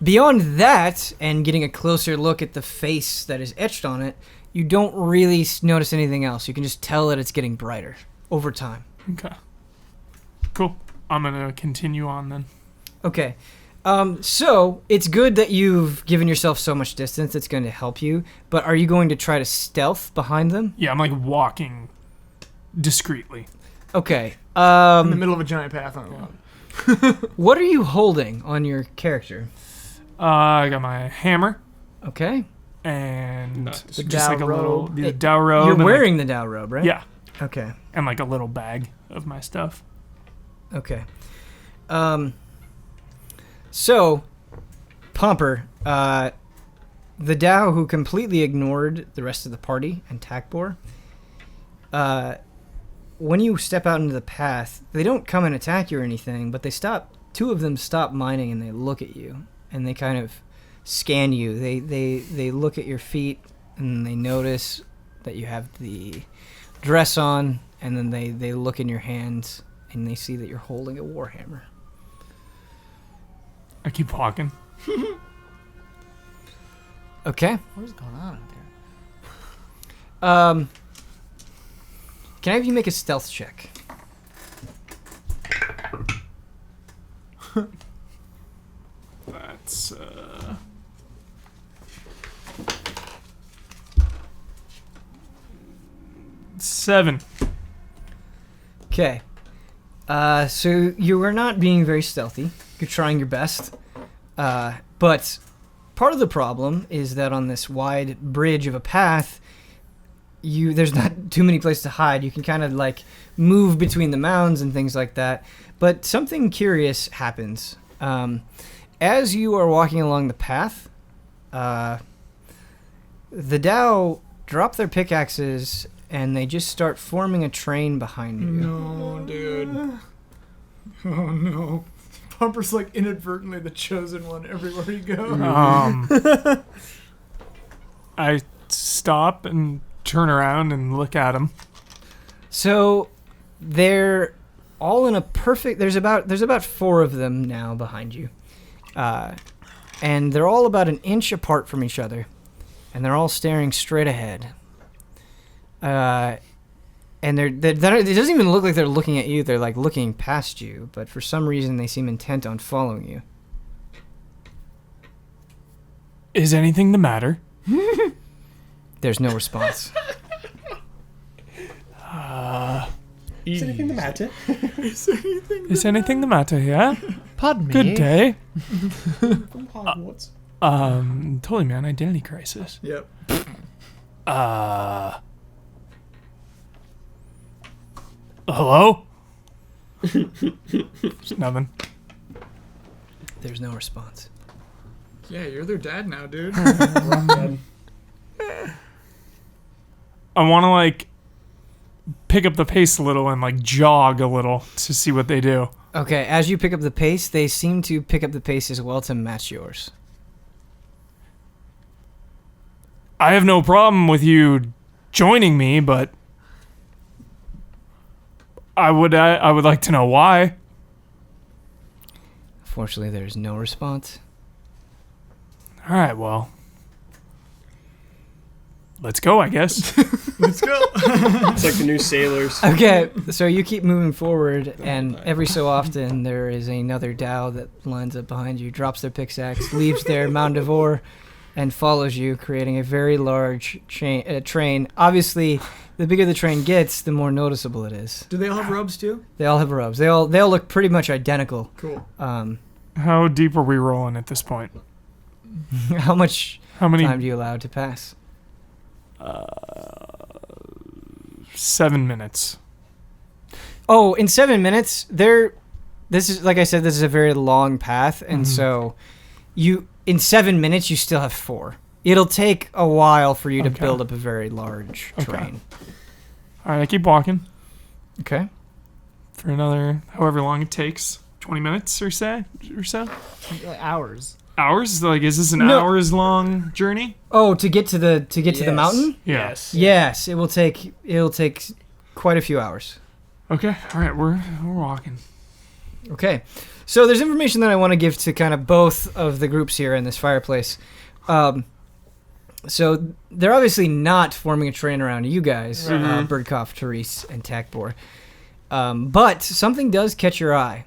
beyond that, and getting a closer look at the face that is etched on it, you don't really notice anything else. You can just tell that it's getting brighter over time. Okay. Cool. I'm going to continue on then. Okay. So it's good that you've given yourself so much distance. It's going to help you. But are you going to try to stealth behind them? Yeah, I'm like walking discreetly. Okay. In the middle of a giant path on a log. What are you holding on your character? I got my hammer Okay. and Not just Dow like a little robe. the Dow robe. You're and wearing the Dow robe, right? yeah, Okay. and like a little bag of my stuff. Okay. So, Pomper, the Dow who completely ignored the rest of the party and Takbor, when you step out into the path, they don't come and attack you or anything, but they stop. Two of them stop mining and they look at you, and they kind of scan you. They look at your feet and they notice that you have the dress on, and then they look in your hands and they see that you're holding a warhammer. I keep walking. Okay. What is going on out there? Can I have you make a stealth check? That's 7. Okay. So you are not being very stealthy. You're trying your best. But part of the problem is that on this wide bridge of a path, there's not too many places to hide. You can kind of like move between the mounds and things like that. But something curious happens. As you are walking along the path, the Dow drop their pickaxes and they just start forming a train behind you. No, dude. Oh no. Pumper's like inadvertently the chosen one everywhere you go. I stop and turn around and look at him. So they're all in a perfect. There's about 4 of them now behind you, and they're all about an inch apart from each other, and they're all staring straight ahead. And it doesn't even look like they're looking at you. They're like looking past you, but for some reason they seem intent on following you. Is anything the matter? There's no response. Is anything the matter? Is anything the matter here? Pardon me. Good day. From Hogwarts. Totally, man. Identity crisis. Yep. Hello? There's nothing. There's no response. Yeah, you're their dad now, dude. I want to like pick up the pace a little and like jog a little to see what they do. Okay, as you pick up the pace, they seem to pick up the pace as well to match yours. I have no problem with you joining me, but I would like to know why. Fortunately, there's no response. All right, well, let's go, I guess. Let's go. It's like the new sailors. Okay, so you keep moving forward, and every so often there is another Dow that lines up behind you, drops their pickaxe, leaves their mound of ore, and follows you, creating a very large train. Obviously, the bigger the train gets, the more noticeable it is. Do they all have robes too? They all have robes. They all look pretty much identical. Cool. How deep are we rolling at this point? How much How many? time do you allow to pass? 7 minutes. Oh, in 7 minutes, this is like I said, this is a very long path, and so in 7 minutes you still have 4. It'll take a while for you to build up a very large train. All right, I keep walking Okay. for another however long it takes. 20 minutes or so. Hours. Hours? Like, is this an No. hours long journey? Oh, to get to the mountain? Yeah. Yes, it'll take quite a few hours. Okay. All right, we're walking. Okay. So there's information that I want to give to kind of both of the groups here in this fireplace. So they're obviously not forming a train around you guys, Birdcough, Therese, and Takbor. But something does catch your eye.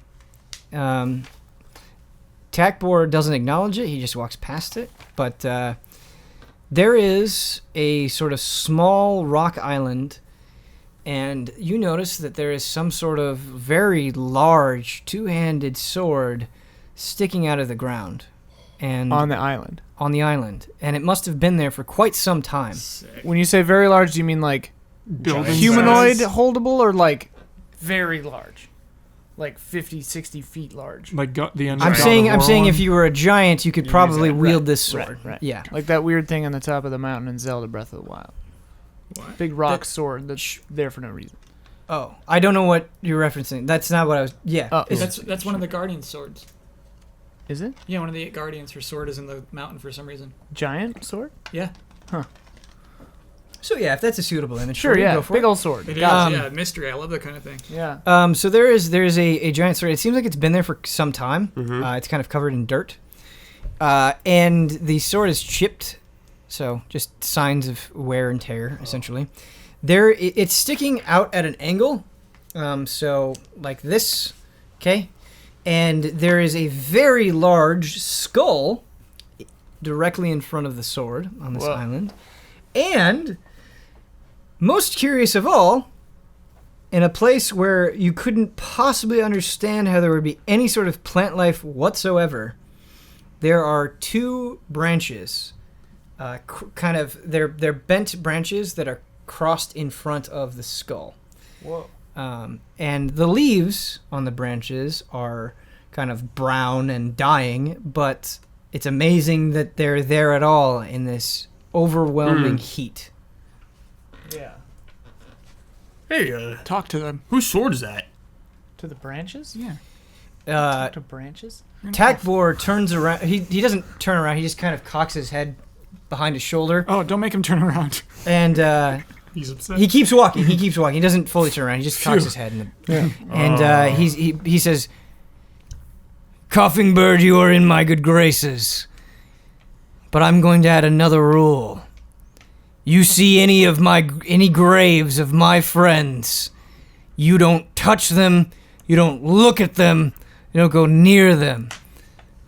Takbor doesn't acknowledge it. He just walks past it. But there is a sort of small rock island, and you notice that there is some sort of very large two-handed sword sticking out of the ground. And On the island. on the island. And it must have been there for quite some time. When you say very large, do you mean like Building humanoid size. holdable or like very large? Like 50, 60 feet large? Like the end. I'm saying if you were a giant, you could probably it. wield Right, this sword. right. Yeah. Like that weird thing on the top of the mountain in Zelda Breath of the Wild. What? Big rock sword that's there for no reason. Oh, I don't know what you're referencing. That's not what I was. Yeah. Oh, it's- That's one of the Guardian swords. Is it? Yeah, one of the 8 Guardians. Her sword is in the mountain for some reason. Giant sword? Yeah. So yeah, if that's a suitable image, Sure, for you, yeah. go for Big it. old sword. It is, Um, yeah. Mystery. I love that kind of thing. Yeah. So there's a giant sword. It seems like it's been there for some time. It's kind of covered in dirt, and the sword is chipped, so just signs of wear and tear, essentially. It's sticking out at an angle, so like this, okay, and there is a very large skull directly in front of the sword on this Whoa. island, and most curious of all, in a place where you couldn't possibly understand how there would be any sort of plant life whatsoever, there are 2 branches, kind of they're bent branches that are crossed in front of the skull. Whoa. And the leaves on the branches are kind of brown and dying, but it's amazing that they're there at all in this overwhelming heat. Yeah. Hey, Talk to them. whose sword is that? To the branches? Yeah. To branches? Takbor turns around. He doesn't turn around. He just kind of cocks his head behind his shoulder, Oh, don't make him turn around. and He's upset. he keeps walking. He doesn't fully turn around. He just cocks his head, and he says, "Coughing bird, you are in my good graces, but I'm going to add another rule. You see any graves of my friends, you don't touch them, you don't look at them, you don't go near them.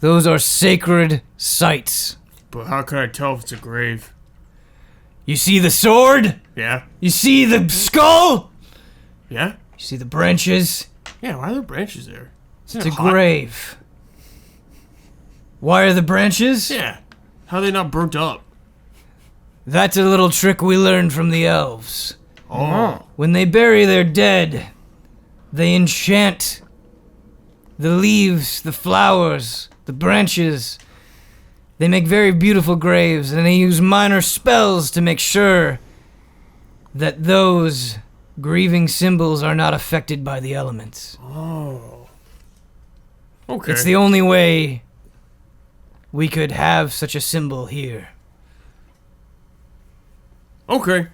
Those are sacred sites. But how can I tell if it's a grave? You see the sword? Yeah. You see the skull? Yeah? You see the branches? Yeah, why are there branches there? It's a grave. Why are the branches? Yeah. How are they not burnt up? That's a little trick we learned from the elves. Oh. When they bury their dead, they enchant the leaves, the flowers, the branches. They make very beautiful graves, and they use minor spells to make sure that those grieving symbols are not affected by the elements. Oh. Okay. It's the only way we could have such a symbol here. Okay.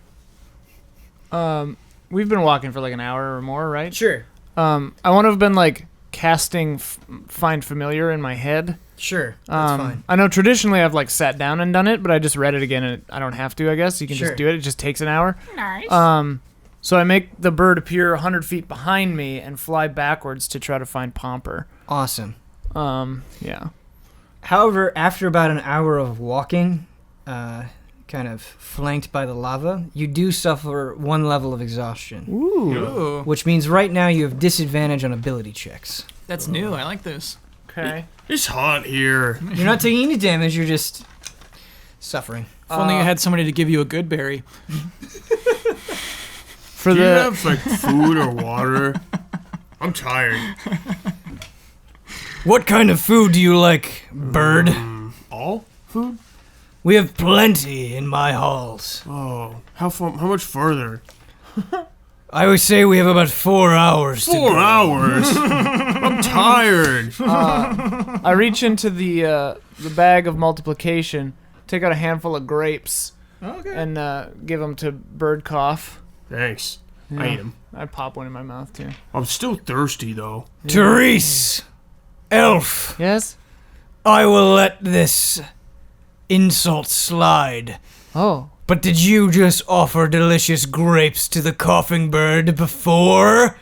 We've been walking for like an hour or more, right? Sure. I want to have been like casting Find Familiar in my head. Sure. That's fine. I know traditionally I've like sat down and done it, but I just read it again and I don't have to, I guess. You can Sure. just do it. It just takes an hour. Nice. So I make the bird appear 100 feet behind me and fly backwards to try to find Pomper. Awesome. Yeah. However, after about an hour of walking, kind of flanked by the lava, you do suffer 1 level of exhaustion, Ooh. which means right now you have disadvantage on ability checks. That's new. I like this. Okay. It's hot here. You're not taking any damage, you're just suffering. If only you had somebody to give you a good berry. For Do you the have like food or water? I'm tired. What kind of food do you like, bird? All food? We have plenty in my halls. Oh, how much further? I always say we have about 4 hours to 4 go. hours. I'm tired. I reach into the bag of multiplication, take out a handful of grapes, Okay. and give them to Bird Cough. Thanks. Yeah. I ate them. I pop one in my mouth too. I'm still thirsty though. Therese! Elf! Yes? I will let this insult slide. Oh. But did you just offer delicious grapes to the coughing bird before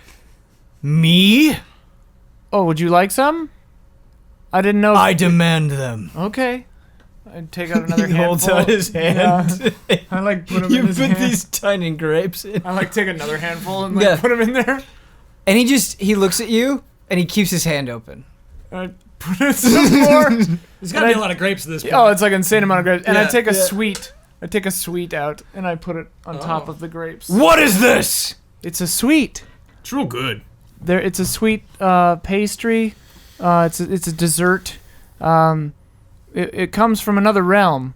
me? Oh, would you like some? I didn't know. I demand them. Okay. I take out another He handful. holds out his hand. I like put 'em You in his put hand. these tiny grapes in. I like take another handful and like Yeah. put them in there. And he looks at you, and he keeps his hand open. I put it some more. There's got to be a lot of grapes at this point. Oh, it's like an insane amount of grapes. And I Yeah, take a yeah. sweet. I take a sweet out and I put it on top of the grapes. What is this? It's a sweet. It's real good. It's a sweet pastry. It's a dessert. It comes from another realm.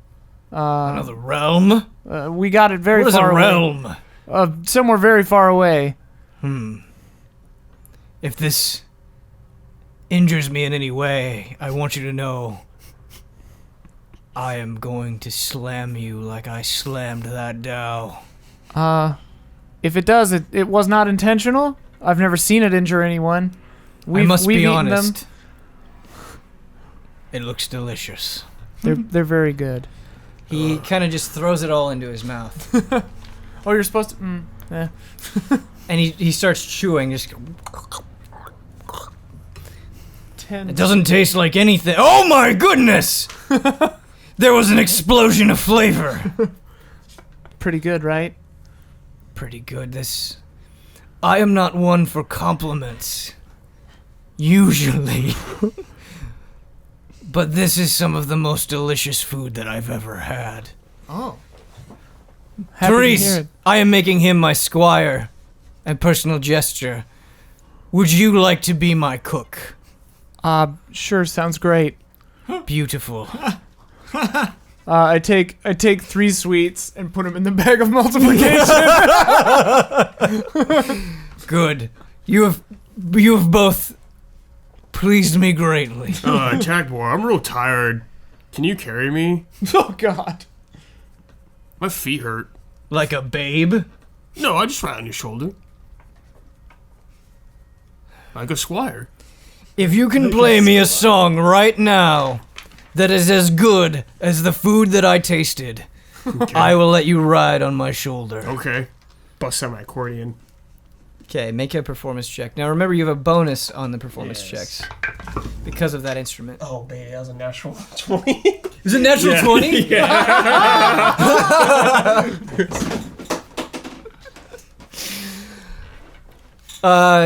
Another realm? We got it very What is far a away. realm? Somewhere very far away. If this injures me in any way, I want you to know I am going to slam you like I slammed that Dow. If it does, it was not intentional. I've never seen it injure anyone. I must we've be eaten honest. It looks delicious. them. They're very good. He kind of just throws it all into his mouth. Oh, you're supposed to. Yeah. And he starts chewing. Just Ten. it doesn't taste like anything. Oh my goodness! There was an explosion of flavor. Pretty good, right? Pretty good. I am not one for compliments. Usually. But this is some of the most delicious food that I've ever had. Oh. Happy to Therese, hear it. I am making him my squire and personal gesture. Would you like to be my cook? Sure, sounds great. Beautiful. I take 3 sweets and put them in the bag of multiplication. Good. You have both pleased me greatly. Jack boy, I'm real tired. Can you carry me? Oh God. My feet hurt. Like a babe? No, I just ride on your shoulder. Like a squire. If you can play me a song right now that is as good as the food that I tasted, I will let you ride on my shoulder. Okay. Bust out my accordion. Okay, make a performance check. Now remember, you have a bonus on the performance Yes. checks because of that instrument. Oh, baby, that was a natural 20. Is it natural 20?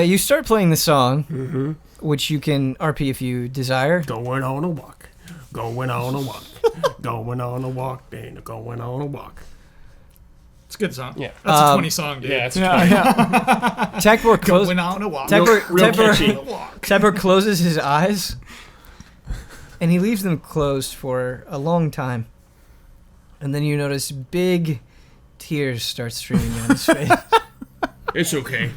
You start playing the song, which you can RP if you desire. Going on a walk. Going on a walk. Going on a walk. Ain't going on a walk. It's a good song. Yeah. That's a 20 song, dude. Yeah, it's Takbor closes. Going on a walk. Takbor closes his eyes, and he leaves them closed for a long time. And then you notice big tears start streaming down his face. It's okay.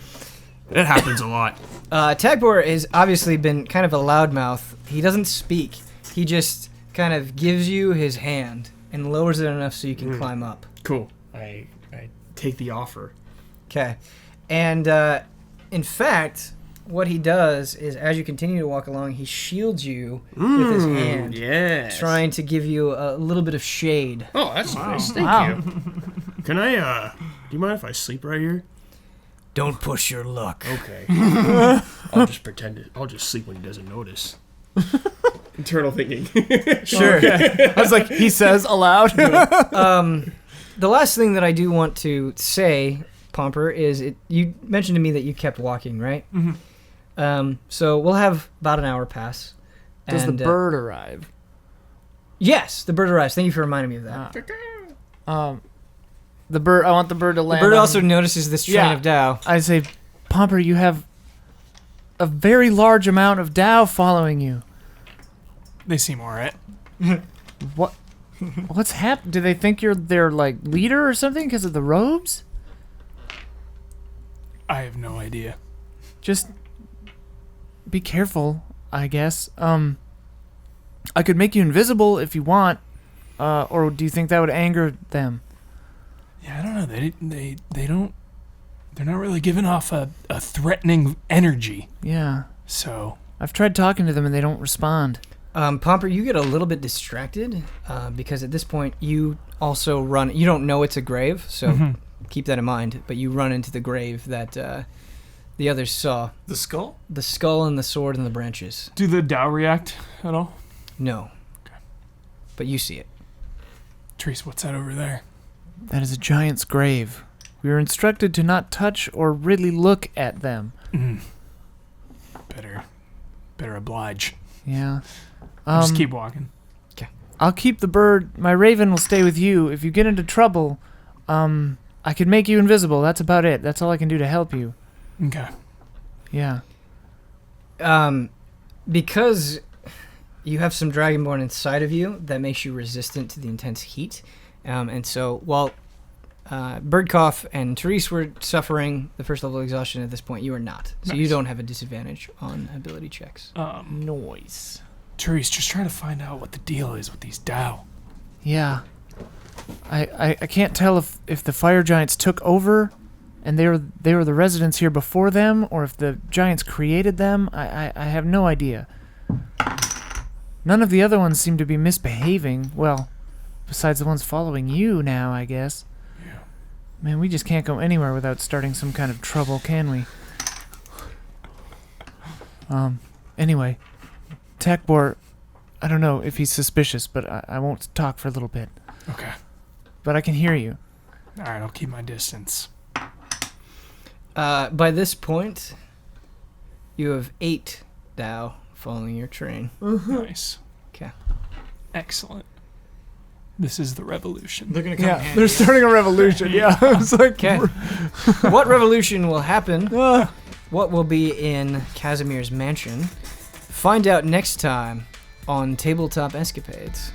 That happens a lot. Takbor has obviously been kind of a loudmouth. He doesn't speak. He just kind of gives you his hand and lowers it enough so you can climb up. Cool. I take the offer. Okay. And in fact, what he does is as you continue to walk along, he shields you with his hand, Yes. trying to give you a little bit of shade. Oh, that's nice. Thank Wow. you. Can I, do you mind if I sleep right here? Don't push your luck. Okay. I'll just pretend it. I'll just sleep when he doesn't notice. Internal thinking. Sure. I was like, he says aloud. The last thing that I do want to say, Pomper, is you mentioned to me that you kept walking, right? Mm-hmm. So we'll have about an hour pass. Does and, the bird arrive? Yes, the bird arrives. Thank you for reminding me of that. The bird. I want the bird to The land. bird on- also notices this train Yeah. of Dow. I say, Pomper, you have a very large amount of Dow following you. They seem alright. What? What's happened? Do they think you're their like leader or something because of the robes? I have no idea. Just be careful, I guess. I could make you invisible if you want, or do you think that would anger them? Yeah, I don't know. They don't. They're not really giving off a threatening energy. Yeah, So I've tried talking to them and they don't respond. Pomper, you get a little bit distracted because at this point you also run. You don't know it's a grave, so keep that in mind. But you run into the grave that The others saw The skull? the skull and the sword and the branches. Do the Tao react at all? No. But you see it. Therese, what's that over there? That is a giant's grave. We were instructed to not touch or really look at them. Better oblige. Yeah. Just keep walking. I'll keep the bird. My raven will stay with you. If you get into trouble, I can make you invisible. That's about it. That's all I can do to help you. Okay. Yeah. Because you have some dragonborn inside of you, that makes you resistant to the intense heat. And so while Birdcough and Therese were suffering the first level of exhaustion at this point, you are not. So you Nice. don't have a disadvantage on ability checks. Noise. Therese, just trying to find out what the deal is with these Tao. Yeah. I can't tell if the fire giants took over and they were the residents here before them, or if the giants created them. I have no idea. None of the other ones seem to be misbehaving. Well, besides the ones following you now, I guess. Yeah. Man, we just can't go anywhere without starting some kind of trouble, can we? Anyway, Takbor, I don't know if he's suspicious, but I won't talk for a little bit. Okay. But I can hear you. All right, I'll keep my distance. By this point, you have 8 Tao following your train. Nice. 'Kay. Excellent. This is the revolution. They're gonna come Yeah, handy. they're starting a revolution. Yeah, it's like Okay. What revolution will happen? What will be in Casimir's mansion? Find out next time on Tabletop Escapades.